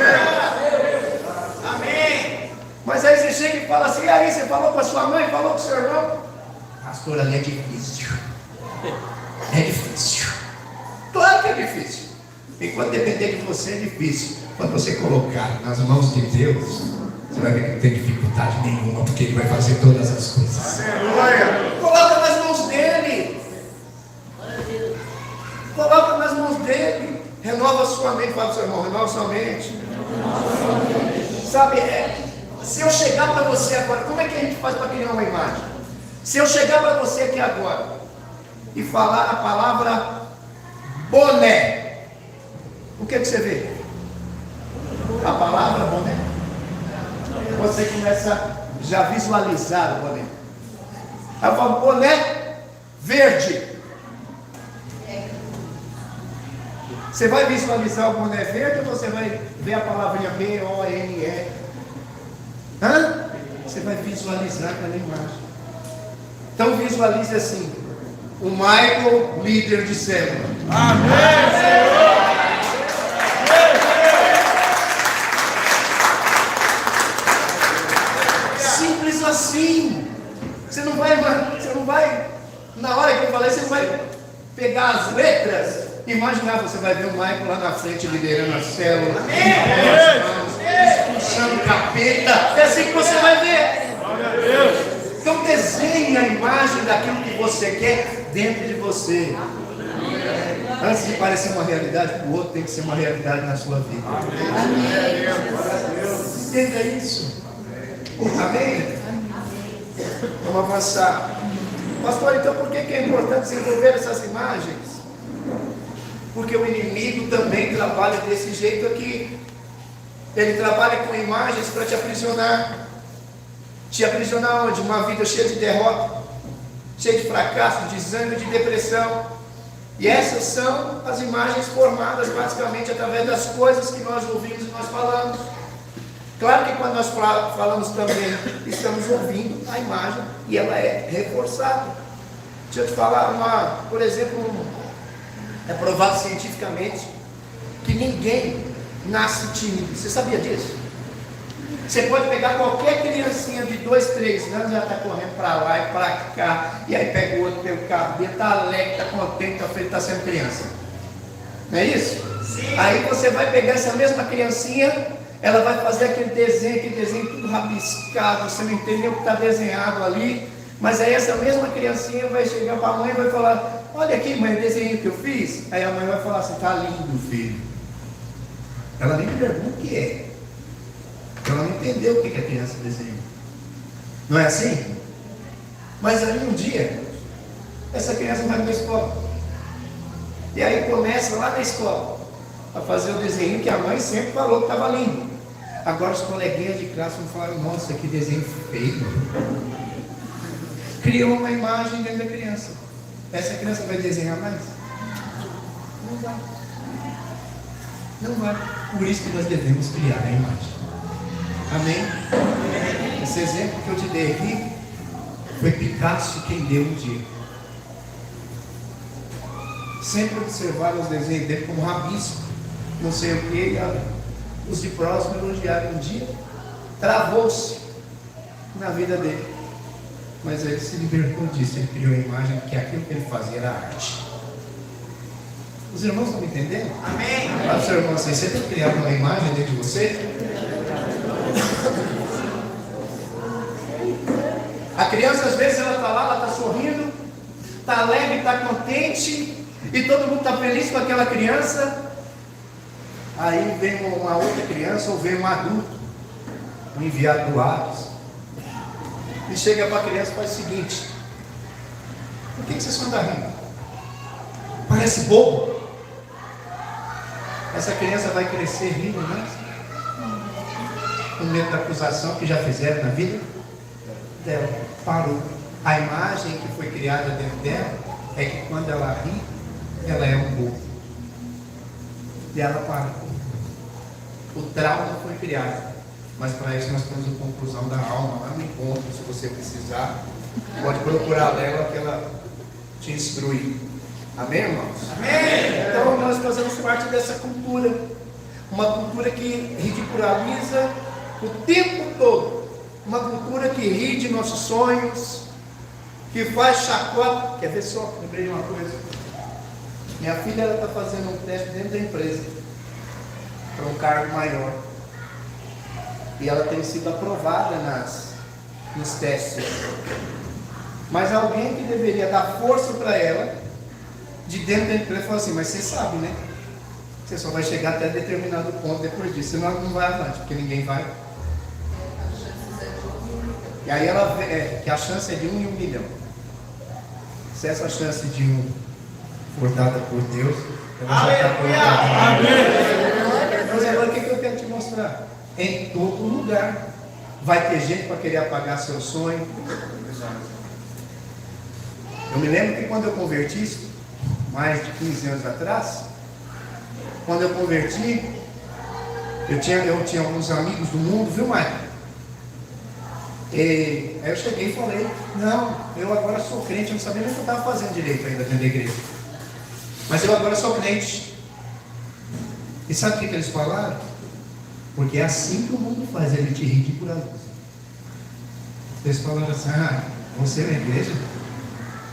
Amém. Mas aí você chega e fala assim: aí você falou para sua mãe, falou para o seu irmão, pastor, ali é difícil. É difícil. Claro que é difícil. Enquanto depender de você é difícil. Quando você colocar nas mãos de Deus, você vai ver que não tem dificuldade nenhuma, porque Ele vai fazer todas as coisas. Aleluia. Coloca nas mãos dEle. Coloca nas mãos dEle. Renova a sua mente. Fala para o seu irmão, renova a sua mente. Sabe, se eu chegar para você agora, como é que a gente faz para criar uma imagem? Se eu chegar para você aqui agora e falar a palavra boné, o que você vê? A palavra boné. Você começa a já visualizar o boné. Aí eu falo, boné verde. Você vai visualizar o boné verde ou você vai ver a palavrinha B-O-N-E? Você vai visualizar aquela imagem. Então visualize assim: o Michael, líder de célula. Amém, Senhor. Simples assim. Você não vai, na hora que eu falei, você não vai pegar as letras. Imaginar, você vai ver o Michael lá na frente liderando a célula, expulsando o capeta. É assim que você vai ver. Então desenhe a imagem daquilo que você quer dentro de você. Antes de parecer uma realidade, o outro tem que ser uma realidade na sua vida. Entenda isso. Amém? Vamos avançar. Pastor, então por que é importante desenvolver essas imagens? Porque o inimigo também trabalha desse jeito aqui. Ele trabalha com imagens para te aprisionar. Te aprisionar onde? Uma vida cheia de derrota, cheia de fracasso, de desânimo, de depressão. E essas são as imagens formadas basicamente através das coisas que nós ouvimos e nós falamos. Claro que quando nós falamos também, estamos ouvindo a imagem e ela é reforçada. Deixa eu te falar por exemplo, é provado cientificamente que ninguém nasce tímido. Você sabia disso? Você pode pegar qualquer criancinha de 2, 3 anos, já está correndo para lá e para cá, e aí pega o outro pelo cabelo, está alegre, está contente, está feliz, está sendo criança. Não é isso? Sim. Aí você vai pegar essa mesma criancinha, ela vai fazer aquele desenho tudo rabiscado, você não entende nem o que está desenhado ali, mas aí essa mesma criancinha vai chegar para a mãe e vai falar: olha aqui, mãe, o desenho que eu fiz. Aí a mãe vai falar assim: está lindo, filho. Ela nem pergunta o que é. Ela não entendeu o que a criança desenha. Não é assim? Mas aí um dia, essa criança vai para a escola. E aí começa lá na escola a fazer o desenho que a mãe sempre falou que estava lindo. Agora os coleguinhas de classe vão falar: nossa, que desenho feio. Criou uma imagem dentro da criança. Essa criança vai desenhar mais? Não vai. Não vai. Por isso que nós devemos criar a imagem. Amém? Esse exemplo que eu te dei aqui foi Picasso quem deu um dia. Sempre observaram os desenhos dele como rabisco, não sei o que, os de próximo elogiaram um dia, travou-se na vida dele, mas ele se libertou disso, ele criou a imagem que aquilo que ele fazia era arte. Os irmãos estão me entendendo? Amém? Fala para o seu irmão assim: você tem criado uma imagem dentro de você? A criança às vezes ela está lá, ela está sorrindo, está alegre, está contente, e todo mundo está feliz com aquela criança. Aí vem uma outra criança ou vem um adulto, um enviado do Hades, e chega para a criança e faz o seguinte: por que vocês estão rindo? Parece bobo. Essa criança vai crescer rindo mais, com medo da acusação que já fizeram na vida dela. Parou. A imagem que foi criada dentro dela é que quando ela ri, ela é um bobo. E ela para. O trauma foi criado. Mas para isso nós temos a conclusão da alma lá no encontro. Se você precisar, pode procurar dela que ela te instrui. Amém, irmãos? Amém! Então nós fazemos parte dessa cultura. Uma cultura que ridiculariza o tempo todo. Uma cultura que ri de nossos sonhos, que faz chacota. Quer ver só? Lembrei de uma coisa. Minha filha está fazendo um teste dentro da empresa para um cargo maior. E ela tem sido aprovada nos testes. Mas alguém que deveria dar força para ela, de dentro da empresa, falou assim: mas você sabe, né? Você só vai chegar até determinado ponto depois disso. Senão não vai avante, porque ninguém vai. E aí ela vê que a chance é de 1 em 1 milhão. Se essa chance de 1 for dada por Deus, ela já está colocada. Mas agora o que eu quero te mostrar? Em todo lugar vai ter gente para querer apagar seu sonho. Eu me lembro que quando eu converti, mais de 15 anos atrás, quando eu converti, eu tinha alguns amigos do mundo, viu, Maicon? E aí eu cheguei e falei: não, eu agora sou crente. Eu não sabia nem o que eu estava fazendo direito ainda dentro da igreja, mas eu agora sou crente. E sabe o que eles falaram? Porque é assim que o mundo faz, ele te ridicularizar. Eles falaram assim: ah, você na igreja,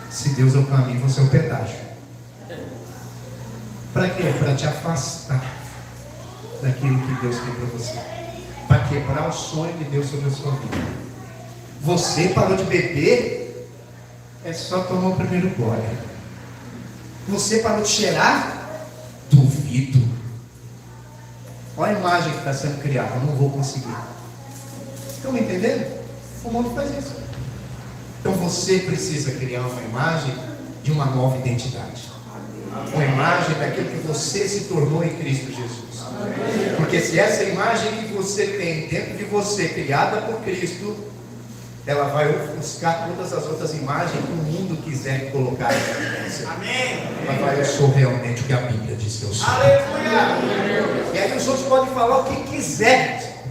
se Deus é o caminho, você é o pedágio. Para quê? Para te afastar daquilo que Deus tem para você, para quebrar o sonho de Deus sobre a sua vida. Você parou de beber, é só tomar o primeiro gole. Você parou de cheirar, duvido. Olha a imagem que está sendo criada: eu não vou conseguir. Estão me entendendo? O mundo faz isso. Então você precisa criar uma imagem de uma nova identidade, uma imagem daquilo que você se tornou em Cristo Jesus. Porque se essa imagem que você tem dentro de você, criada por Cristo, ela vai ofuscar todas as outras imagens que o mundo quiser colocar em você. Amém. Ela vai: eu sou realmente o que a Bíblia diz que eu sou. Aleluia. E aí os outros podem falar o que quiser,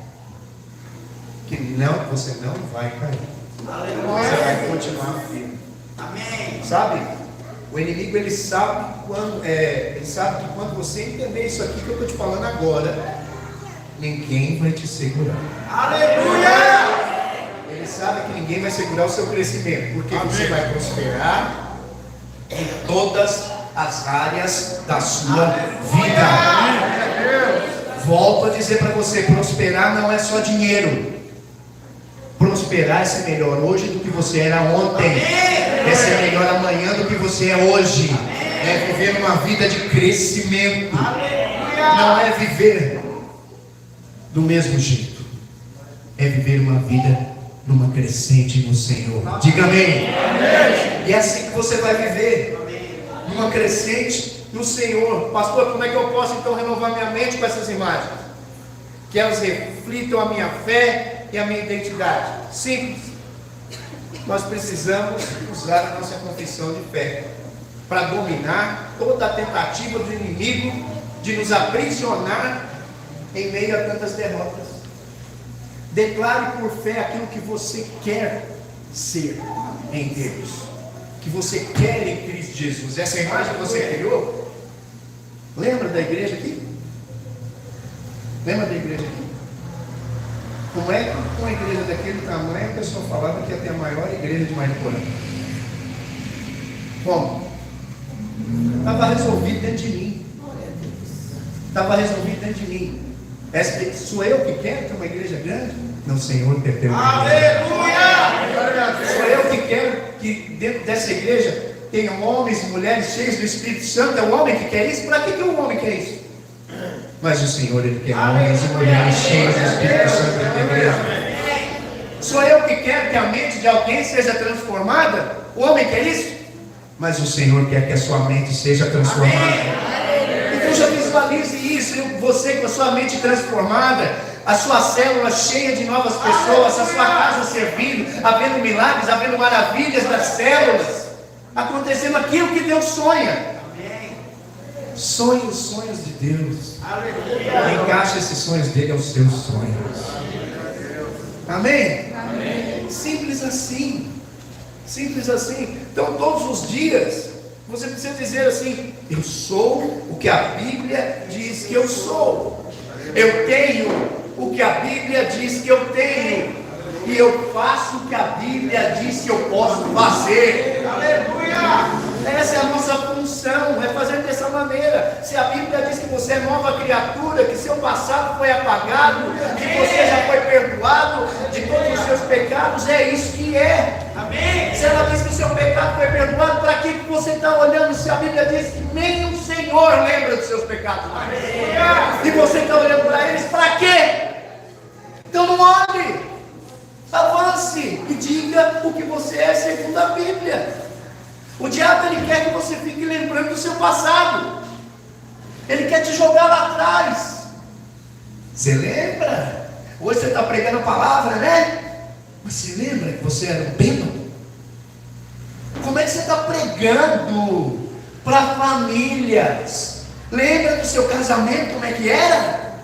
que não, você não vai cair. Aleluia. Você vai continuar firme. Amém. Sabe? O inimigo, ele sabe que quando você entender isso aqui que eu estou te falando agora, ninguém vai te segurar. Aleluia! Ele sabe que ninguém vai segurar o seu crescimento, porque amém, você vai prosperar em todas as áreas da sua vida. Volto a dizer para você: prosperar não é só dinheiro. Prosperar é ser melhor hoje do que você era ontem. É ser melhor amanhã do que você é hoje. É viver uma vida de crescimento. Não é viver do mesmo jeito. É viver uma vida numa crescente no Senhor. Diga amém. E é assim que você vai viver, numa crescente no Senhor. Pastor, como é que eu posso então renovar minha mente com essas imagens? Que elas reflitam a minha fé e a minha identidade. Simples. Nós precisamos usar a nossa confissão de fé para dominar toda a tentativa do inimigo de nos aprisionar em meio a tantas derrotas. Declare por fé aquilo que você quer ser em Deus, que você quer em Cristo Jesus. Essa imagem que você criou, lembra da igreja aqui? Lembra da igreja aqui? Como é que uma igreja daquele tamanho, a pessoa falava que ia ter a maior igreja de Mariporã? Como? Estava resolvido dentro de mim. Estava resolvido dentro de mim. Sou eu que quero ter uma igreja grande? Não, Senhor quer ter uma igreja. Aleluia! Sou eu que quero que dentro dessa igreja tenham homens e mulheres cheios do Espírito Santo. É o homem que quer isso? Para que o homem quer isso? Mas o Senhor, Ele quer homens e mulheres cheios do Espírito Santo dentro da igreja. Sou eu que quero que a mente de alguém seja transformada? O homem quer isso? Mas o Senhor quer que a sua mente seja transformada. Então já visualize isso, você com a sua mente transformada, a sua célula cheia de novas pessoas, a sua casa servindo, havendo milagres, havendo maravilhas das células, acontecendo aquilo que Deus sonha. Sonhe os sonhos de Deus. Encaixe esses sonhos dele aos seus sonhos. Amém? Simples assim. Simples assim. Então todos os dias você precisa dizer assim: eu sou o que a Bíblia diz que eu sou. Eu tenho o que a Bíblia diz que eu tenho. E eu faço o que a Bíblia diz que eu posso fazer. Aleluia! Essa é a nossa função, é fazer dessa maneira. Se a Bíblia diz que você é nova criatura, que seu passado foi apagado, que você já foi perdoado de todos os seus pecados, é isso que é. Amém? Se ela diz que o seu pecado foi perdoado, para que você está olhando se a Bíblia diz que nem o Senhor lembra dos seus pecados mais? E você está olhando para eles, para quê? Então não olhe, avance e diga o que você é segundo a Bíblia. O diabo, ele quer que você fique lembrando do seu passado. Ele quer te jogar lá atrás. Você lembra? Hoje você está pregando a palavra, né? Mas você lembra que você era um bêbado? Como é que você está pregando para famílias? Lembra do seu casamento, como é que era?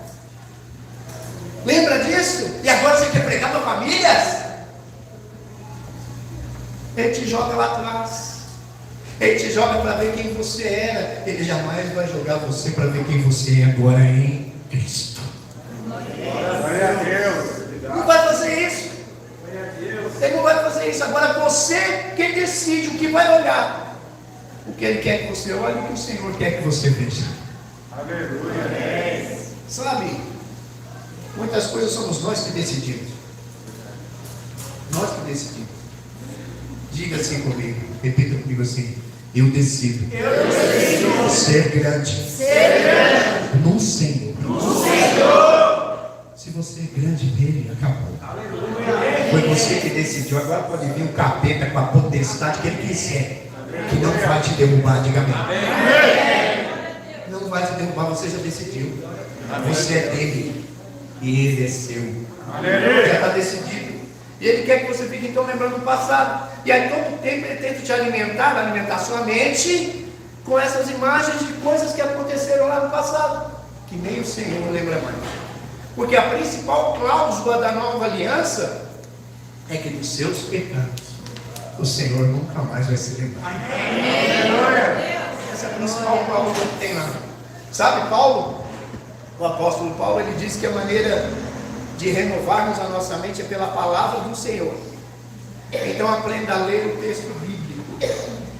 Lembra disso? E agora você quer pregar para famílias? Ele te joga lá atrás. Ele te joga para ver quem você era. Ele jamais vai jogar você para ver quem você é agora em Cristo. Glória a Deus. Não vai fazer isso. Ele não vai fazer isso. Agora você quem decide o que vai olhar. O que ele quer que você olhe, o que o Senhor quer que você veja. Aleluia. Sabe, muitas coisas somos nós que decidimos. Nós que decidimos. Diga assim comigo, repita comigo assim: eu decido ser grande no Senhor. Se você é grande nele, acabou. Foi você que decidiu. Agora pode vir o capeta com a potestade que ele quiser, que não vai te derrubar. Diga amém. Não vai te derrubar, você já decidiu. Você é dele e ele é seu. Já está decidido. E ele quer que você fique então lembrando do passado. E aí todo tempo ele tenta te alimentar sua mente com essas imagens de coisas que aconteceram lá no passado, que nem o Senhor lembra mais. Porque a principal cláusula da nova aliança é que dos seus pecados o Senhor nunca mais vai se lembrar. Essa é a principal cláusula que tem lá. Sabe, Paulo, o apóstolo Paulo, ele diz que a maneira de renovarmos a nossa mente é pela palavra do Senhor. Então aprenda a ler o texto bíblico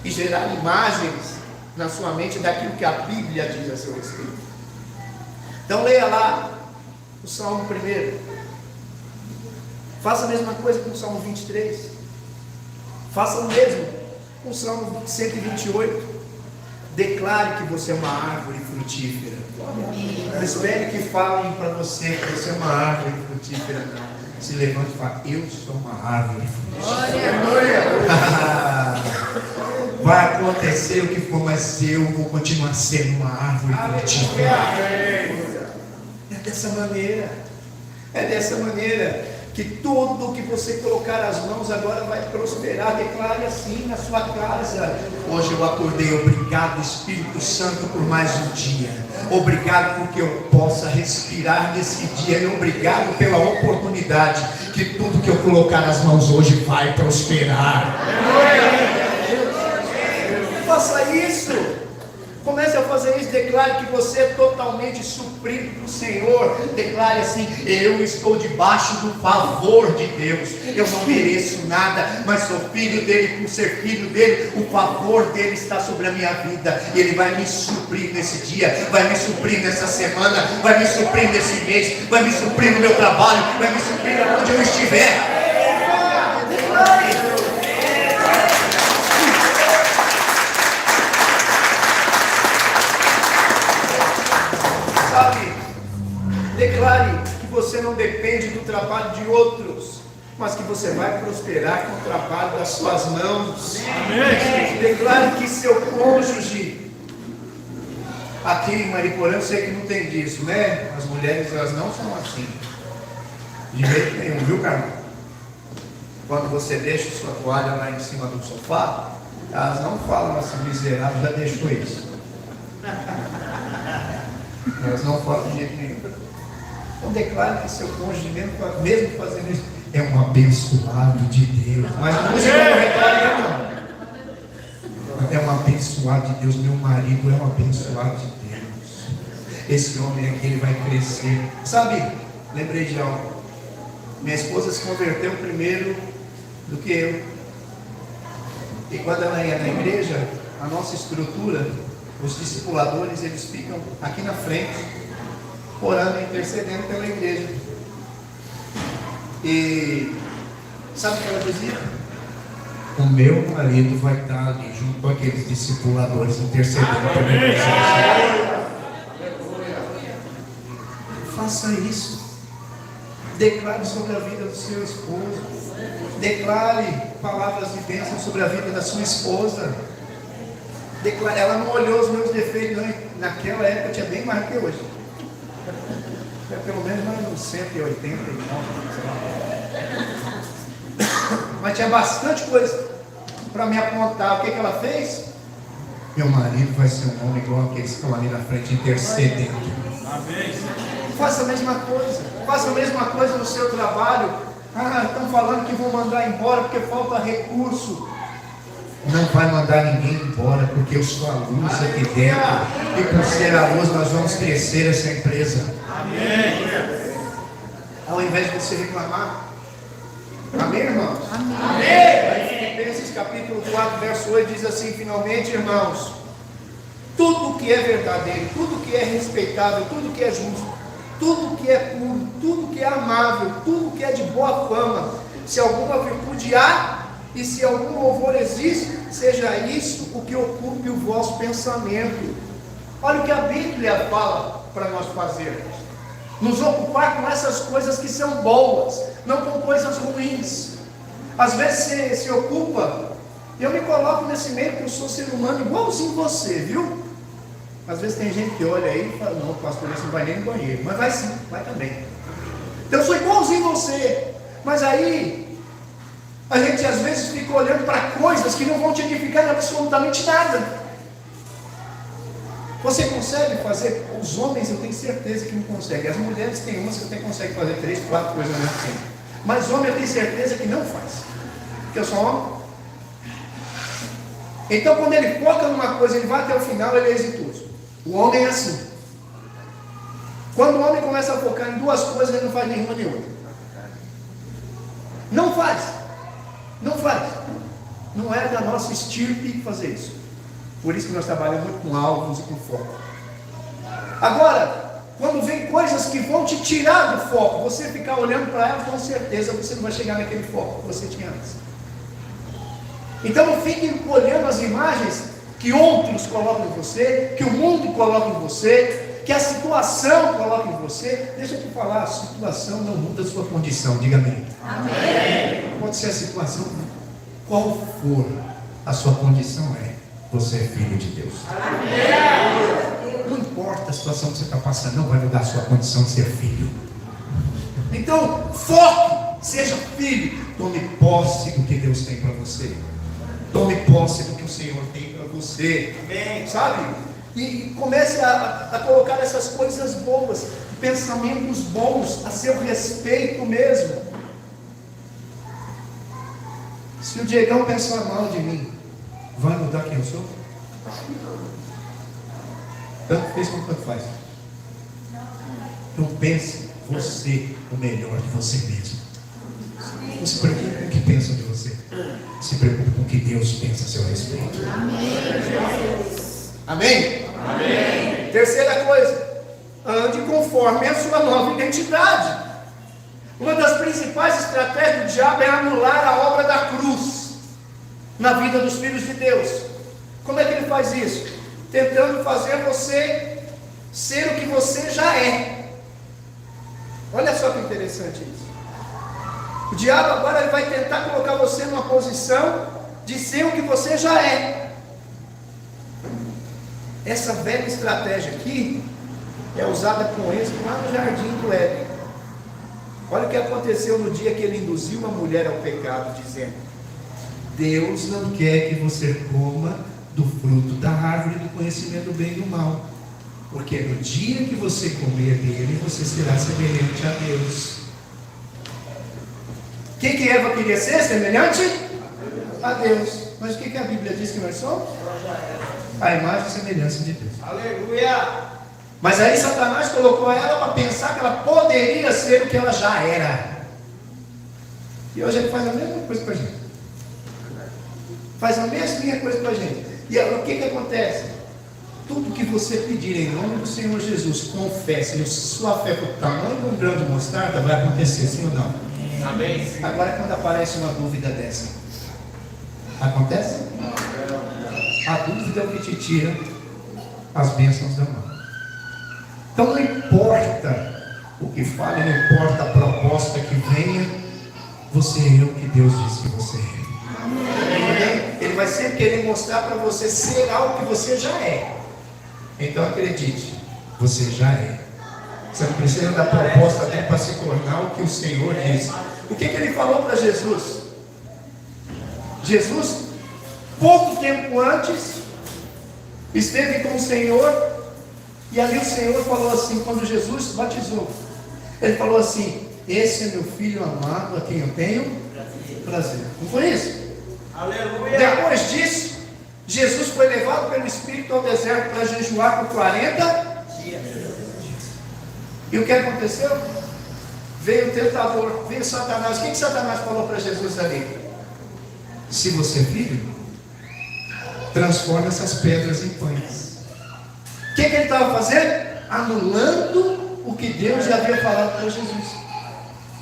e gerar imagens na sua mente daquilo que a Bíblia diz a seu respeito. Então leia lá o Salmo 1. Faça a mesma coisa com o Salmo 23. Faça o mesmo com o Salmo 128. Declare que você é uma árvore frutífera. Não espere que falem para você que você é uma árvore frutífera, não. Se levante e fale: eu sou uma árvore frutífera. Vai acontecer o que for, mas eu vou continuar sendo uma árvore frutífera. É dessa maneira. É dessa maneira que tudo que você colocar as mãos agora vai prosperar. Declare assim na sua casa: hoje eu acordei, obrigado Espírito Santo por mais um dia, obrigado porque eu possa respirar nesse dia, e obrigado pela oportunidade que tudo que eu colocar nas mãos hoje vai prosperar. Faça isso. Comece a fazer isso. Declare que você é totalmente suprido do Senhor. Declare assim: eu estou debaixo do favor de Deus. Eu não mereço nada, mas sou filho dele. Por ser filho dele, o favor dele está sobre a minha vida. E ele vai me suprir nesse dia, vai me suprir nessa semana, vai me suprir nesse mês, vai me suprir no meu trabalho, vai me suprir onde eu estiver. Declare. Declare que você não depende do trabalho de outros, mas que você vai prosperar com o trabalho das suas mãos. Amém. Declare que seu cônjuge, aqui em Mariporã, eu sei que não tem disso, né? As mulheres, elas não são assim. De jeito nenhum, viu, Carmen? Quando você deixa sua toalha lá em cima do sofá, elas não falam assim, miserável, já deixou isso. Elas não falam de jeito nenhum. Então declare que seu cônjuge, mesmo fazendo isso, é um abençoado de Deus. Mas não use como retórica, não. É um abençoado de Deus. Meu marido é um abençoado de Deus. Esse homem aqui, ele vai crescer. Sabe, lembrei de algo. Minha esposa se converteu primeiro do que eu. E quando ela ia na igreja, a nossa estrutura, os discipuladores, eles ficam aqui na frente, orando e intercedendo pela igreja. E sabe o que ela dizia? O meu marido vai estar ali junto com aqueles discipuladores intercedendo pela igreja. Faça isso. Declare sobre a vida do seu esposo. Declare palavras de bênção sobre a vida da sua esposa. Declare. Ela não olhou os meus defeitos, não. Naquela época tinha bem mais do que hoje. Pelo menos mais uns 180 e tal. Mas tinha bastante coisa para me apontar. O que ela fez? Meu marido vai ser um homem igual aqueles que estão ali na frente intercedendo. Amém. Faça a mesma coisa. Faça a mesma coisa no seu trabalho. Estão falando que vão mandar embora porque falta recurso. Não vai mandar ninguém embora, porque eu sou a luz aqui dentro. E por ser a luz nós vamos crescer essa empresa. Amém. Ao invés de você reclamar. Amém, irmãos? Amém. Filipenses capítulo 4, verso 8 diz assim: finalmente, irmãos, tudo que é verdadeiro, tudo que é respeitável, tudo que é justo, tudo que é puro, tudo que é amável, tudo que é de boa fama, se alguma virtude há e se algum louvor existe, seja isso o que ocupe o vosso pensamento. Olha o que a Bíblia fala para nós fazermos: nos ocupar com essas coisas que são boas, não com coisas ruins. Às vezes você se ocupa, eu me coloco nesse meio que eu sou ser humano igualzinho você, viu? Às vezes tem gente que olha aí e fala: não, pastor, esse não vai nem no banheiro. Mas vai sim, vai também. Então eu sou igualzinho você. Mas aí, a gente às vezes fica olhando para coisas que não vão te edificar em absolutamente nada. Você consegue fazer? Os homens eu tenho certeza que não conseguem. As mulheres tem umas que até conseguem fazer 3, 4 coisas ao mesmo tempo. Mas homem eu tenho certeza que não faz. Porque eu sou homem. Então quando ele foca numa coisa, ele vai até o final, ele é exitoso. O homem é assim. Quando o homem começa a focar em duas coisas, ele não faz nenhuma nem outra. Não faz. Não faz. Não é da nossa estirpe fazer isso. Por isso que nós trabalhamos muito com alvos e com foco. Agora, quando vem coisas que vão te tirar do foco, você ficar olhando para ela, com certeza você não vai chegar naquele foco que você tinha antes. Então não fique olhando as imagens que outros colocam em você, que o mundo coloca em você, que a situação coloca em você. Deixa eu te falar, a situação não muda a sua condição, diga amém. Amém. Pode ser a situação, qual for a sua condição, você é filho de Deus. Amém. Não importa a situação que você está passando, não vai mudar a sua condição de ser filho. Então, foque, seja filho, tome posse do que Deus tem para você. Tome posse do que o Senhor tem para você. Amém. Sabe? E comece a colocar essas coisas boas, pensamentos bons a seu respeito mesmo. Se o Diegão pensar mal de mim, vai mudar quem eu sou? Tanto fez como tanto faz. Então pense você o melhor de você mesmo. Não se preocupe com o que pensam de você. Se preocupe com o que Deus pensa a seu respeito. Amém? Amém? Terceira coisa, ande conforme a sua nova identidade. Uma das principais estratégias do diabo é anular a obra da cruz na vida dos filhos de Deus. Como é que ele faz isso? Tentando fazer você ser o que você já é. Olha só que interessante isso. O diabo agora ele vai tentar colocar você numa posição de ser o que você já é. Essa velha estratégia aqui é usada com êxito lá no jardim do Éden. Olha o que aconteceu no dia que ele induziu a mulher ao pecado, dizendo: Deus não quer que você coma do fruto da árvore do conhecimento do bem e do mal, porque no dia que você comer dele, você será semelhante a Deus. O que Eva queria ser? Semelhante a Deus. Mas o que a Bíblia diz que nós somos? A imagem e semelhança de Deus. Aleluia. Mas aí Satanás colocou ela para pensar que ela poderia ser o que ela já era. E hoje ele faz a mesma coisa com a gente. Faz a mesma coisa com a gente. E o que acontece? Tudo que você pedir em nome do Senhor Jesus, confesse, e sua fé for o tamanho de um grão de mostarda, vai acontecer, sim ou não? Amém. Agora, quando aparece uma dúvida dessa, acontece? A dúvida é o que te tira as bênçãos da mão. Então não importa o que fale, não importa a proposta que venha, você é o que Deus diz que você é. Ele vai sempre querer mostrar para você ser algo que você já é. Então acredite, você já é. Você não precisa da proposta dele para se tornar o que o Senhor diz. O que ele falou para Jesus? Jesus, pouco tempo antes, esteve com o Senhor. E ali o Senhor falou assim, quando Jesus batizou, ele falou assim: esse é meu filho amado, a quem eu tenho prazer. Não foi isso? Aleluia. Depois disso, Jesus foi levado pelo Espírito ao deserto para jejuar por 40 dias. E o que aconteceu? Veio o tentador, veio Satanás. O que Satanás falou para Jesus ali? Se você é filho, transforma essas pedras em pães. O que ele estava fazendo? Anulando o que Deus já havia falado para Jesus.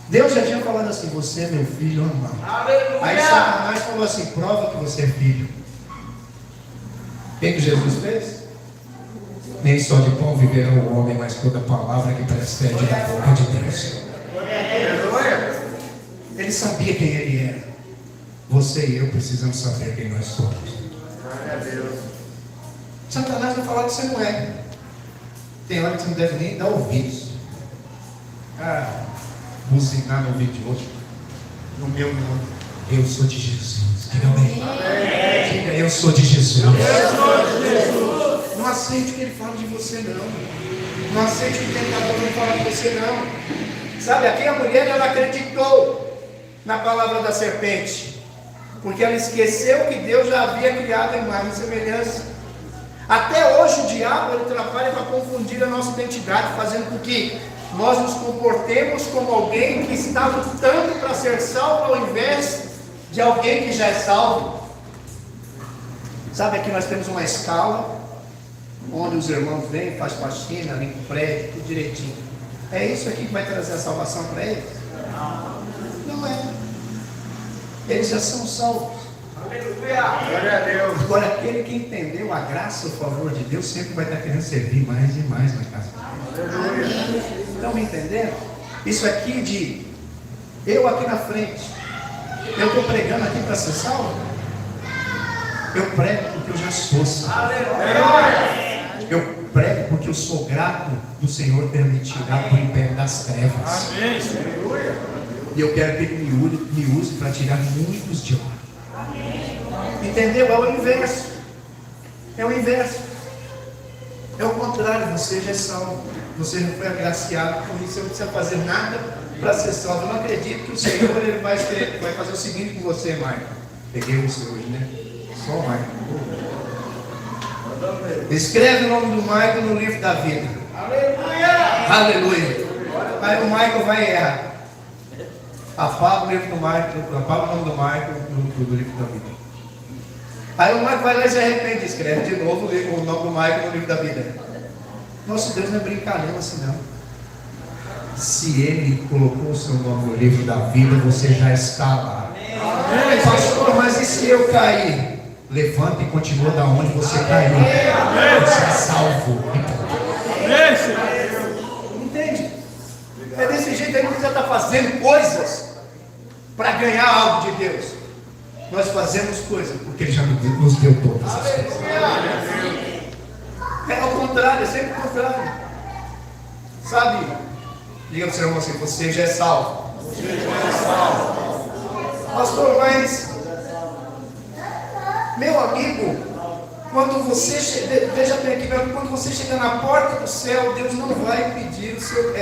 Deus já tinha falado assim: você é meu filho amado. Aleluia. Aí Satanás falou assim: prova que você é filho. O que Jesus fez? Nem só de pão viverá o homem, mas toda palavra que procede da boca de Deus. Ele sabia quem ele era. Você e eu precisamos saber quem nós somos. Satanás vai falar que você não é. Tem hora que você não deve nem dar ouvidos. Buzinar no ouvido de outro. No meu nome. Eu sou de Jesus. Diga amém. Diga: eu sou de Jesus. Não aceite o que ele fala de você, não. Não aceite o que o tentador não fala de você, não. Sabe, aqui a mulher, ela acreditou na palavra da serpente, porque ela esqueceu que Deus já havia criado a imagem e semelhança. Até hoje o diabo ele trabalha para confundir a nossa identidade, fazendo com que nós nos comportemos como alguém que está lutando para ser salvo, ao invés de alguém que já é salvo. Sabe, aqui nós temos uma escala onde os irmãos vêm, faz faxina, limpa o prédio, tudo direitinho. É isso aqui que vai trazer a salvação para eles? Não é. Eles já são salvos. Aleluia. Glória a Deus. Agora, aquele que entendeu a graça, o favor de Deus, sempre vai estar querendo servir mais e mais na casa. Aleluia. Estão me entendendo? Isso aqui de eu aqui na frente, eu estou pregando aqui para ser salvo? Eu prego porque eu já sou salvo. Aleluia. Eu prego porque eu sou grato do Senhor ter me tirado do império das trevas. Amém. E eu quero que Ele me use para tirar muitos de lá. Entendeu? É o inverso. É o inverso. É o contrário. Você já é salvo. Você já foi agraciado. Por isso você não precisa fazer nada para ser salvo. Eu não acredito que o Senhor ele vai fazer o seguinte com você, Maicon. Peguei você hoje, né? Só o Maicon. Escreve o nome do Maicon no livro da vida. Aleluia. Aleluia. Aí o Maicon vai errar. Apaga o livro do Maicon, apaga o nome do Maicon do livro da vida. Aí o Maicon vai lá e se arrepende, escreve de novo o nome do Maicon no livro da vida. Nosso Deus não é brincalhão assim não. Se Ele colocou o seu nome no livro da vida, você já está lá. Pastor, mas e se eu cair? Levanta e continua da onde você caiu. Você é salvo. Entende? É desse jeito aí que você está fazendo coisas para ganhar algo de Deus. Nós fazemos coisas porque Ele já nos deu todas as coisas. É ao contrário, é sempre o contrário. Sabe? Diga para o seu irmão assim: você já é salvo. Pastor, mas meu amigo, quando você veja bem aqui, quando você chegar na porta do céu, Deus não vai pedir o seu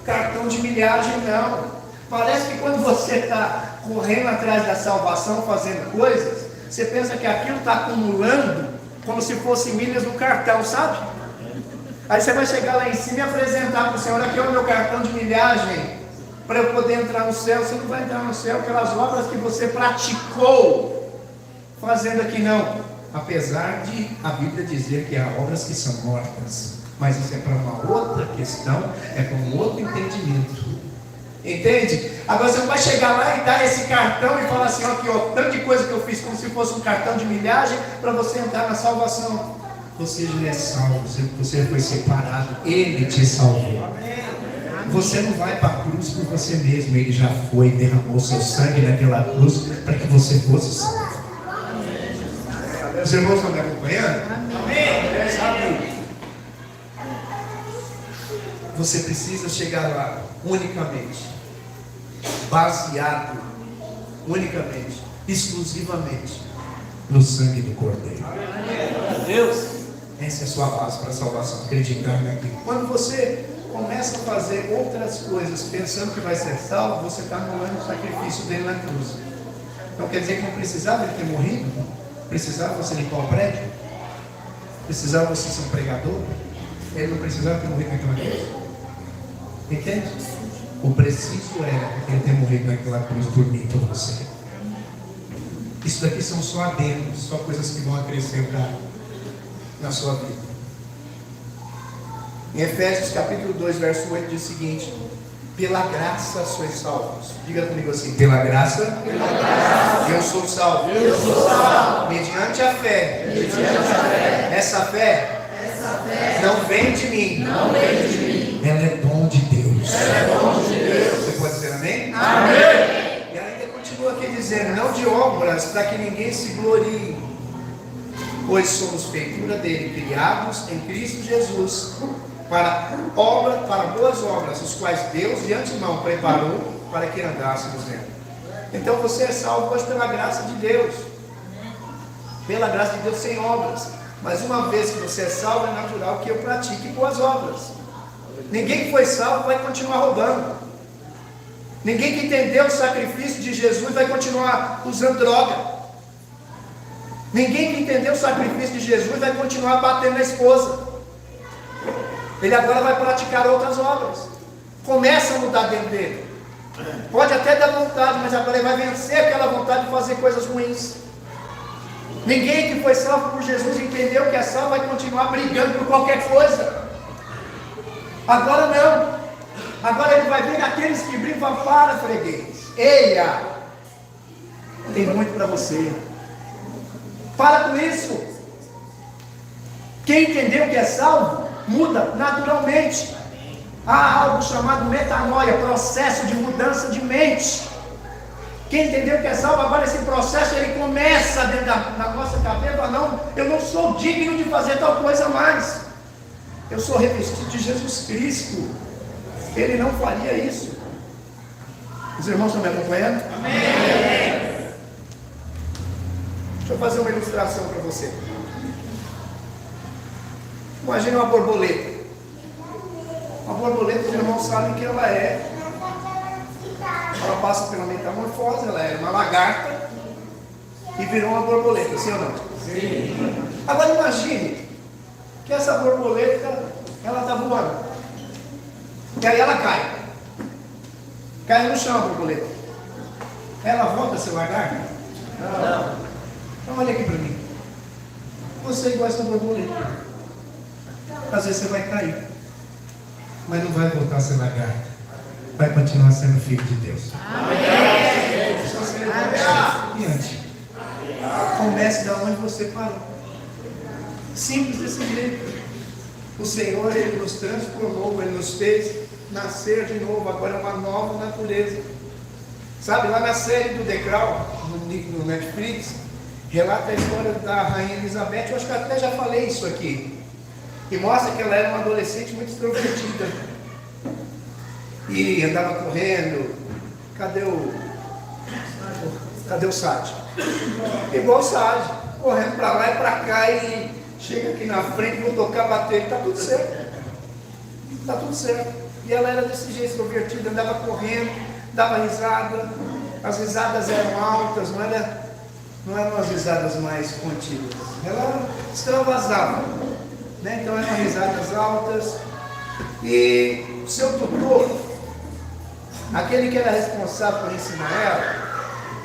cartão de milhagem, não. Parece que quando você está correndo atrás da salvação, fazendo coisas, você pensa que aquilo está acumulando como se fosse milhas no cartão, sabe? Aí você vai chegar lá em cima e apresentar para o Senhor: aqui é o meu cartão de milhagem para eu poder entrar no céu. Você não vai entrar no céu pelas obras que você praticou fazendo aqui, não. Apesar de a Bíblia dizer que há obras que são mortas, mas isso é para uma outra questão, é para um outro entendimento. Entende? Agora você não vai chegar lá e dar esse cartão e falar assim: ó, aqui, ó, tanto de coisa que eu fiz, como se fosse um cartão de milhagem para você entrar na salvação. Você já é salvo, você foi separado, Ele te salvou. Você não vai para a cruz por você mesmo, Ele já foi, derramou seu sangue naquela cruz para que você fosse salvo. Os irmãos estão me acompanhando? Amém. Sabe? Você precisa chegar lá unicamente, baseado unicamente, exclusivamente no sangue do Cordeiro. Deus. Essa é a sua base para a salvação, acreditar naquilo. Quando você começa a fazer outras coisas pensando que vai ser salvo, você está anulando o sacrifício dele na cruz. Então quer dizer que não precisava ele ter morrido? Precisava você limpar o prédio? Precisava você ser um pregador? Ele não precisava ter morrido naquela cruz? Entende? O preciso era ele ter morrido naquela cruz por mim e por você. Isso daqui são só adendos, só coisas que vão acrescentar na sua vida. Em Efésios capítulo 2, verso 8 diz o seguinte: pela graça sois salvos. Diga comigo assim: pela graça, eu sou salvo. Mediante a fé. Essa fé não vem de mim. Ela é dom de Deus. Você pode dizer amém? Amém. E ainda continua aqui dizendo: não de obras, para que ninguém se glorie, pois somos feitura dele, criados em Cristo Jesus para boas obras, os quais Deus de antemão preparou para que andássemos nela. Então você é salvo hoje pela graça de Deus, pela graça de Deus, sem obras. Mas uma vez que você é salvo, é natural que eu pratique boas obras. Ninguém que foi salvo vai continuar roubando. Ninguém que entendeu o sacrifício de Jesus vai continuar usando droga. Ninguém que entendeu o sacrifício de Jesus vai continuar batendo na esposa. Ele agora vai praticar outras obras. Começa a mudar dentro dele. Pode até dar vontade, mas agora ele vai vencer aquela vontade de fazer coisas ruins. Ninguém que foi salvo por Jesus entendeu que é salvo vai continuar brigando por qualquer coisa. Agora não. Agora ele vai ver aqueles que brigam e falam: para, freguês. Eia, tem muito para você. Para com isso. Quem entendeu que é salvo, muda naturalmente. Há algo chamado metanoia, processo de mudança de mente. Quem entendeu que é salvo, agora esse processo ele começa dentro da nossa cabeça: não, eu não sou digno de fazer tal coisa mais. Eu sou revestido de Jesus Cristo. Ele não faria isso. Os irmãos estão me acompanhando? Amém. Deixa eu fazer uma ilustração para você. Imagine uma borboleta. Uma borboleta, os irmãos sabem que ela passa pela metamorfose, ela era uma lagarta e virou uma borboleta, sim ou não? Sim. Agora imagine que essa borboleta, ela está voando. E aí ela cai. Cai no chão a borboleta. Ela volta a ser lagarta? Não. Então olha aqui para mim. Você é igual essa borboleta. Às vezes você vai cair, mas não vai voltar a ser lagarta. Vai continuar sendo filho de Deus. Amém. Só se levanta diante. Comece da onde você parou. Simples desse jeito. O Senhor, Ele nos transformou, Ele nos fez nascer de novo. Agora é uma nova natureza. Sabe, lá na série do The Crown, no Netflix, relata a história da Rainha Elizabeth. Eu acho que até já falei isso aqui. E mostra que ela era uma adolescente muito extrovertida. E andava correndo, Cadê o Sade? Igual o Sade, correndo para lá e para cá e chega aqui na frente, vou tocar, bater, está tudo certo. Está tudo certo. E ela era desse jeito, extrovertida, andava correndo, dava risada. As risadas eram altas, não eram as risadas mais contidas. Ela extravasava, né? Então eram risadas altas. E o seu tutor, aquele que era responsável por ensinar ela,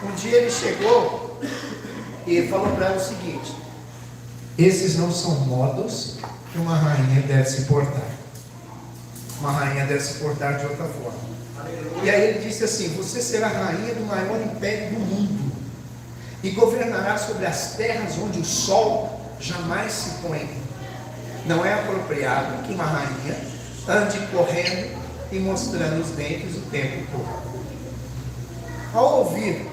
um dia ele chegou e falou para ela o seguinte: esses não são modos que uma rainha deve se portar. Uma rainha deve se portar de outra forma. E aí ele disse assim: você será rainha do maior império do mundo e governará sobre as terras onde o sol jamais se põe. Não é apropriado que uma rainha ande correndo e mostrando os dentes o tempo todo. Ao ouvir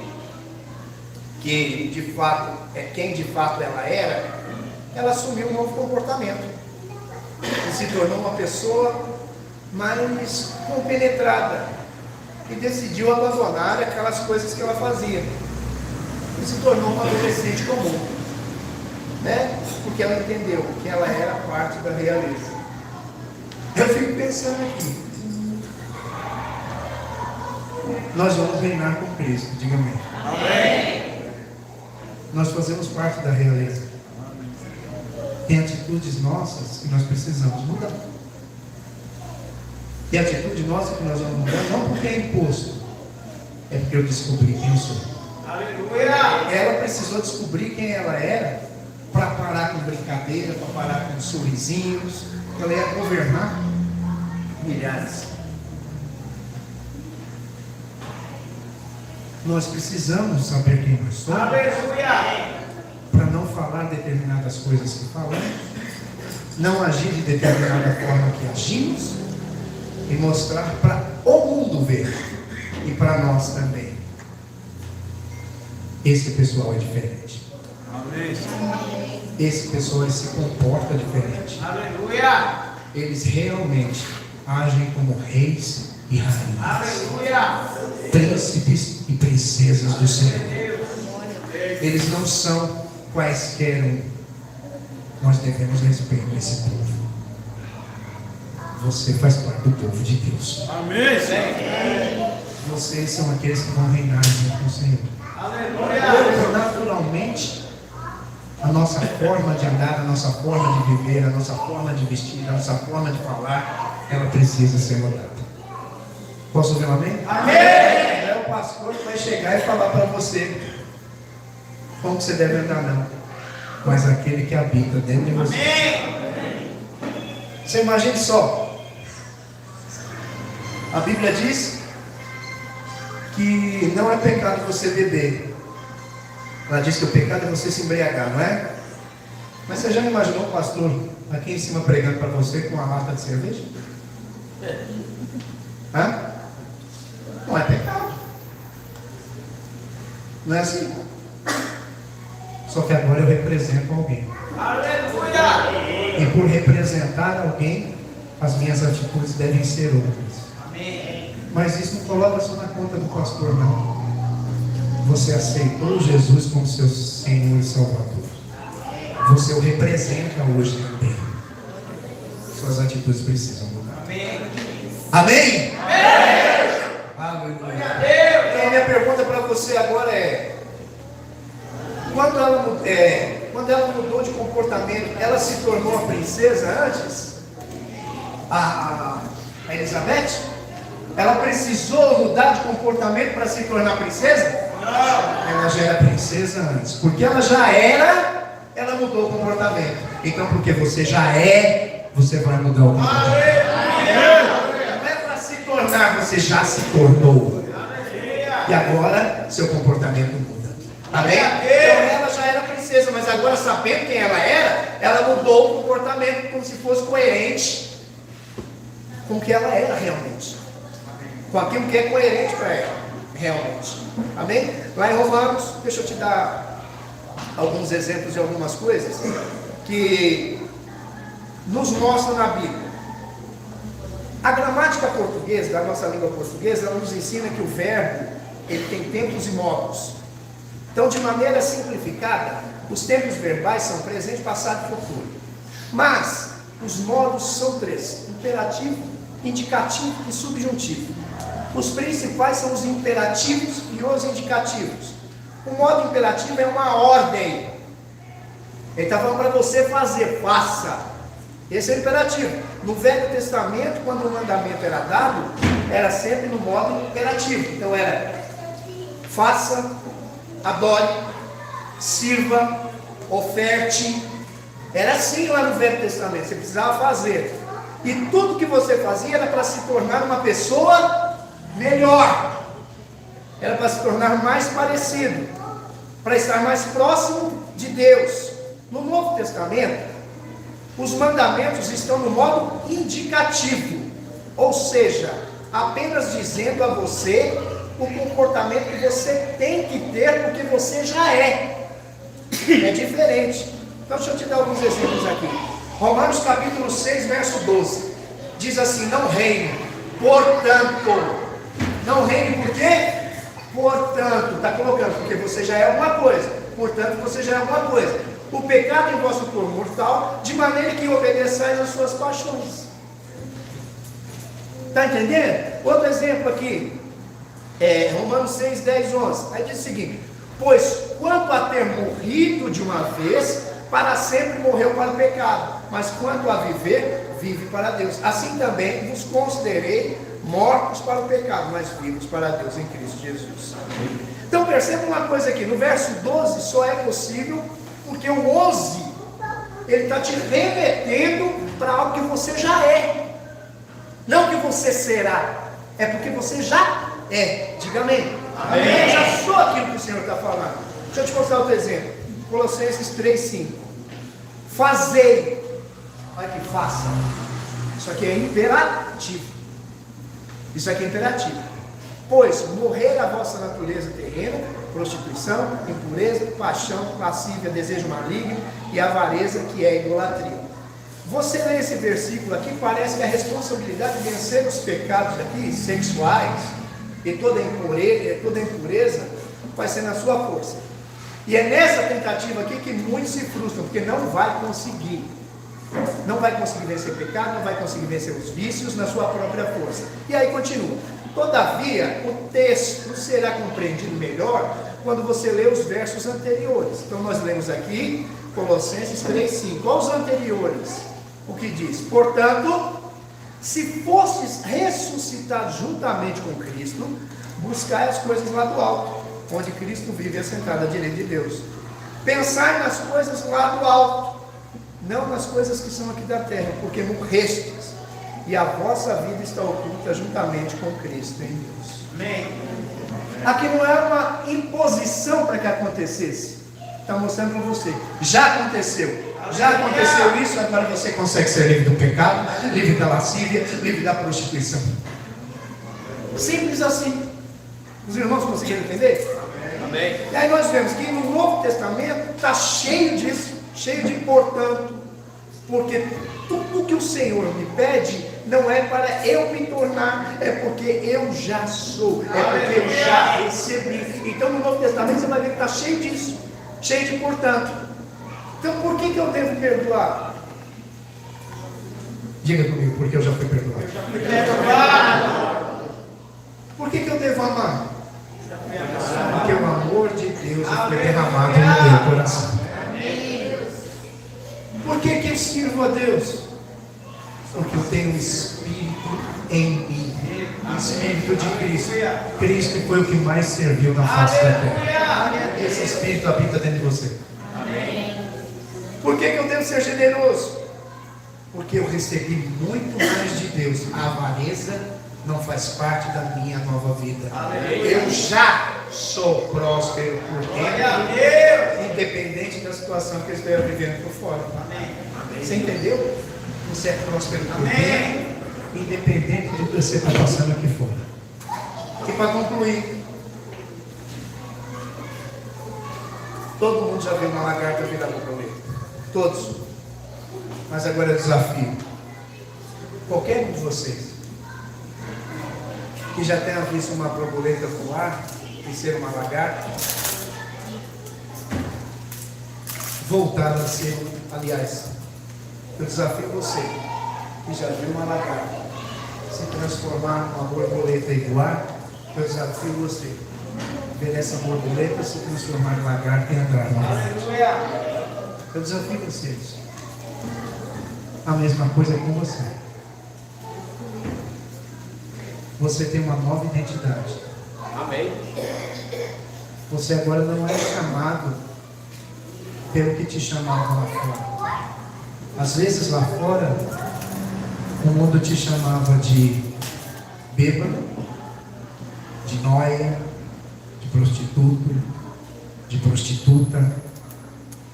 que de fato quem de fato ela era, ela assumiu um novo comportamento e se tornou uma pessoa mais compenetrada e decidiu abandonar aquelas coisas que ela fazia e se tornou uma adolescente comum, né? Porque ela entendeu que ela era parte da realeza. Eu fico pensando aqui, nós vamos reinar com Cristo, diga amém. Amém. Nós fazemos parte da realeza. Tem atitudes nossas que nós precisamos mudar. E a atitude nossa que nós vamos mudar não porque é imposto, é porque eu descobri quem eu sou. Aleluia! Ela precisou descobrir quem ela era para parar com brincadeira, para parar com sorrisinhos. Ela ia governar milhares. Nós precisamos saber quem nós somos. Aleluia! Para não falar determinadas coisas que falamos, não agir de determinada forma que agimos, e mostrar para o mundo ver e para nós também. Esse pessoal é diferente. Esse pessoal se comporta diferente. Aleluia! Eles realmente agem como reis e rainhas. Aleluia! Príncipes e princesas do Senhor. Eles não são quaisquer. Nós devemos respeito a esse povo. Você faz parte do povo de Deus. Amém. Vocês são aqueles que vão reinar junto com o Senhor. Aleluia. Naturalmente, a nossa forma de andar, a nossa forma de viver, a nossa forma de vestir, a nossa forma de falar, ela precisa ser mudada. Posso ouvir um amém? Amém. Não é o pastor que vai chegar e falar para você como que você deve andar, não. Mas aquele que habita dentro de você. Amém. Você imagine só. A Bíblia diz que não é pecado você beber. Ela diz que o pecado é você se embriagar, não é? Mas você já imaginou o pastor aqui em cima pregando para você com uma lata de cerveja? Hã? Não é pecado. Não é assim? Só que agora eu represento alguém. Aleluia! E por representar alguém, as minhas atitudes devem ser outras. Amém. Mas isso não coloca só na conta do pastor, não. Você aceitou Jesus como seu Senhor e Salvador. Você o representa hoje também. Suas atitudes precisam mudar. Amém. Amém? Amém. Aleluia. Então a minha pergunta para você agora é: quando ela mudou de comportamento, ela se tornou a princesa antes? A Elizabeth? Ela precisou mudar de comportamento para se tornar princesa? Não. Ela já era princesa antes. Porque ela já era, ela mudou o comportamento. Então, porque você já é, você vai mudar o comportamento. Não é para se tornar, você já se tornou. E agora, seu comportamento muda. Amém? Então, ela já era princesa, mas agora, sabendo quem ela era, ela mudou o comportamento como se fosse coerente com o que ela era realmente. Com aquilo que é coerente para ela, realmente. Amém? Lá em Romanos, deixa eu te dar alguns exemplos de algumas coisas que nos mostram na Bíblia A gramática portuguesa, da nossa língua portuguesa, ela nos ensina que o verbo, ele tem tempos e modos. Então, de maneira simplificada, os tempos verbais são presente, passado e futuro. Mas, os modos são 3: imperativo, indicativo e subjuntivo. Os principais são os imperativos e os indicativos. O modo imperativo é uma ordem. Ele está falando para você fazer, faça. Esse é o imperativo. No Velho Testamento, quando o mandamento era dado, era sempre no modo imperativo. Então era: faça, adore, sirva, oferte. Era assim lá no Velho Testamento. Você precisava fazer. E tudo que você fazia era para se tornar uma pessoa melhor. Era para se tornar mais parecido, para estar mais próximo de Deus. No Novo Testamento, os mandamentos estão no modo indicativo, ou seja, apenas dizendo a você o comportamento que você tem que ter, porque você já é. É diferente. Então deixa eu te dar alguns exemplos aqui. Romanos capítulo 6, verso 12. Diz assim: não reine, portanto. Não reine por quê? Portanto, está colocando, porque você já é uma coisa. Portanto, você já é uma coisa. O pecado em vosso corpo mortal, de maneira que obedeçais às suas paixões. Está entendendo? Outro exemplo aqui, Romanos 6, 10, 11. Aí diz o seguinte: pois quanto a ter morrido de uma vez, para sempre morreu para o pecado, mas quanto a viver, vive para Deus. Assim também vos considerei mortos para o pecado, mas vivos para Deus em Cristo Jesus. Então perceba uma coisa aqui, no verso 12 só é possível porque o 11, ele está te remetendo para algo que você já é. Não que você será, é porque você já é. Diga amém. Amém. Eu já sou aquilo que o Senhor está falando. Deixa eu te mostrar outro exemplo. Colossenses 3:5. Fazei. Olha que faça. Isso aqui é imperativo. Isso aqui é imperativo. Pois morrer a vossa natureza terrena, prostituição, impureza, paixão, lascívia, desejo maligno e avareza, que é idolatria. Você lê esse versículo aqui, parece que a responsabilidade de vencer os pecados aqui, sexuais, e toda impureza, vai ser na sua força. E é nessa tentativa aqui que muitos se frustram, porque não vai conseguir. Não vai conseguir vencer o pecado, não vai conseguir vencer os vícios na sua própria força. E aí continua. Todavia, o texto será compreendido melhor quando você lê os versos anteriores. Então nós lemos aqui Colossenses 3:5. Olha os anteriores. O que diz? Portanto, se fostes ressuscitados juntamente com Cristo, buscai as coisas lá do alto, onde Cristo vive assentado à direita de Deus. Pensai nas coisas lá do alto, não nas coisas que são aqui da terra, porque morrestes, e a vossa vida está oculta juntamente com Cristo em Deus. Amém. Aqui não é uma imposição para que acontecesse. Está mostrando para você. Já aconteceu. Já aconteceu isso, agora você consegue ser livre do pecado, livre da lascívia, livre da prostituição. Simples assim. Os irmãos conseguiram entender? Amém. E aí nós vemos que no Novo Testamento está cheio disso, cheio de portanto, porque tudo que o Senhor me pede não é para eu me tornar, é porque eu já sou, é porque eu já recebi. Então no Novo Testamento você vai ver que está cheio disso, cheio de portanto. Então por que eu devo perdoar? Diga comigo, porque eu já fui perdoado. Por que eu devo amar? Porque o amor de Deus foi derramado no meu coração. Por que eu sirvo a Deus? Porque eu tenho o Espírito em mim, o Espírito de Cristo. Cristo foi o que mais serviu na face da terra. Esse Espírito habita dentro de você. Por que eu devo ser generoso? Porque eu recebi muito mais de Deus. A avareza não faz parte da minha nova vida. Eu já sou próspero por dentro, independente da situação que eu esteja vivendo por fora. Você entendeu? Você é próspero por dentro, independente do que você está passando aqui fora. E para concluir, todo mundo já viu uma lagarta virar borboleta. Todos. Mas agora eu desafio qualquer um de vocês que já tenha visto uma borboleta voar e ser uma lagarta, voltar a ser, aliás, eu desafio você, que já viu uma lagarta, se transformar numa borboleta e voar, eu desafio você, ver essa borboleta se transformar em lagarta e andar na lagarta. Eu desafio vocês. A mesma coisa com você. Você tem uma nova identidade. Amém. Você agora não é chamado pelo que te chamavam lá fora. Às vezes lá fora, o mundo te chamava de bêbado, de nóia, de prostituto, de prostituta.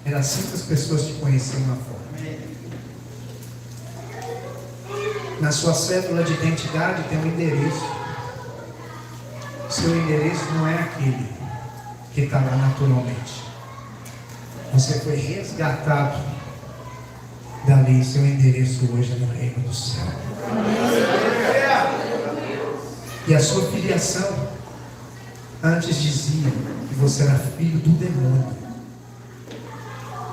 Era assim que as pessoas te conheciam lá fora. Na sua cédula de identidade tem um endereço. Seu endereço não é aquele que está lá naturalmente. Você foi resgatado dali. Seu endereço hoje é no reino do céu. E a sua filiação antes dizia que você era filho do demônio,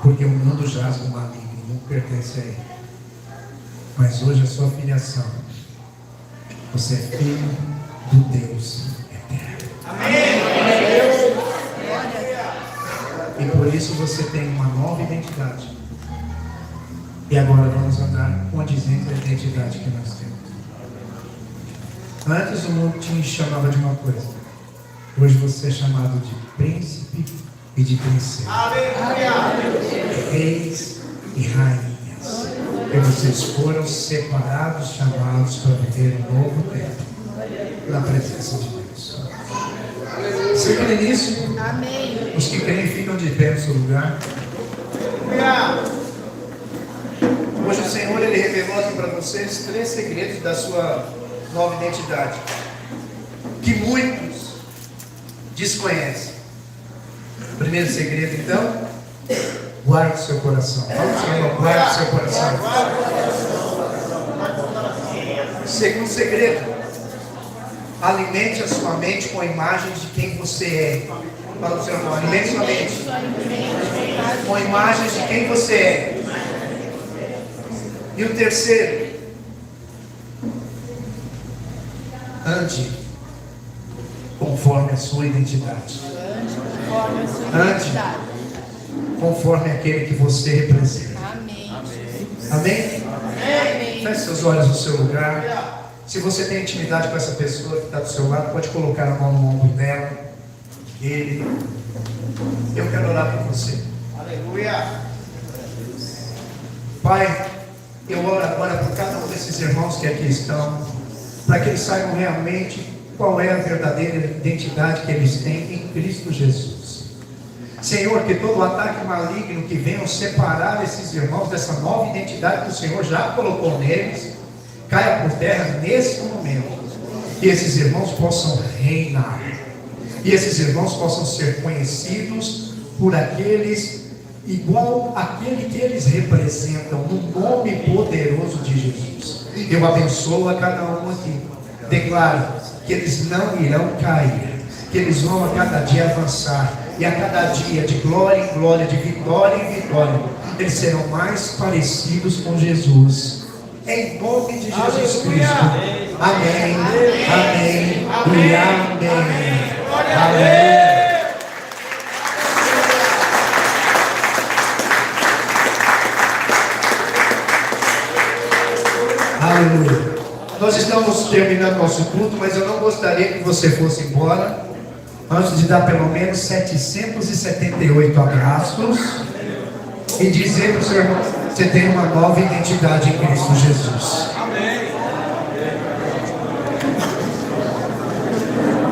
porque o mundo jaz do maligno, não pertence a ele. Mas hoje a sua filiação, você é filho do Deus eterno. Amém. E por isso você tem uma nova identidade. E agora vamos andar condizente à identidade que nós temos. Antes o mundo te chamava de uma coisa. Hoje você é chamado de príncipe e de princesa. Reis e rainhas. E vocês foram separados, chamados para viver um novo tempo na presença de Deus. Você crê nisso? Amém. Os que creem ficam de pé no seu lugar. Hoje o Senhor ele revelou aqui para vocês 3 segredos da sua nova identidade, que muitos desconhecem. Primeiro segredo, então, guarde seu coração. Fala, Senhor, guarde seu coração. Segundo segredo, alimente a sua mente com imagens de quem você é. Fala, Senhor, alimente sua mente com imagens de quem você é. E o terceiro, ande conforme a sua identidade. Ande conforme aquele que você representa. Amém. Amém? Amém. Feche seus olhos no seu lugar. Se você tem intimidade com essa pessoa que está do seu lado, pode colocar a mão no ombro dela. Ele. Eu quero orar por você. Aleluia. Pai, eu oro agora por cada um desses irmãos que aqui estão, para que eles saibam realmente qual é a verdadeira identidade que eles têm em Cristo Jesus. Senhor, que todo ataque maligno que venham separar esses irmãos dessa nova identidade que o Senhor já colocou neles, caia por terra nesse momento. Que esses irmãos possam reinar. E esses irmãos possam ser conhecidos por aqueles igual aquele que eles representam, no nome poderoso de Jesus. Eu abençoo a cada um aqui. Declaro que eles não irão cair, que eles vão a cada dia avançar, e a cada dia, de glória em glória, de vitória em vitória, eles serão mais parecidos com Jesus. Em nome de Jesus Cristo. Amém. Amém. E amém. Amém. Aleluia. Nós estamos terminando nosso culto, mas eu não gostaria que você fosse embora antes de dar pelo menos 778 abraços e dizer para o seu irmão: você tem uma nova identidade em Cristo Jesus.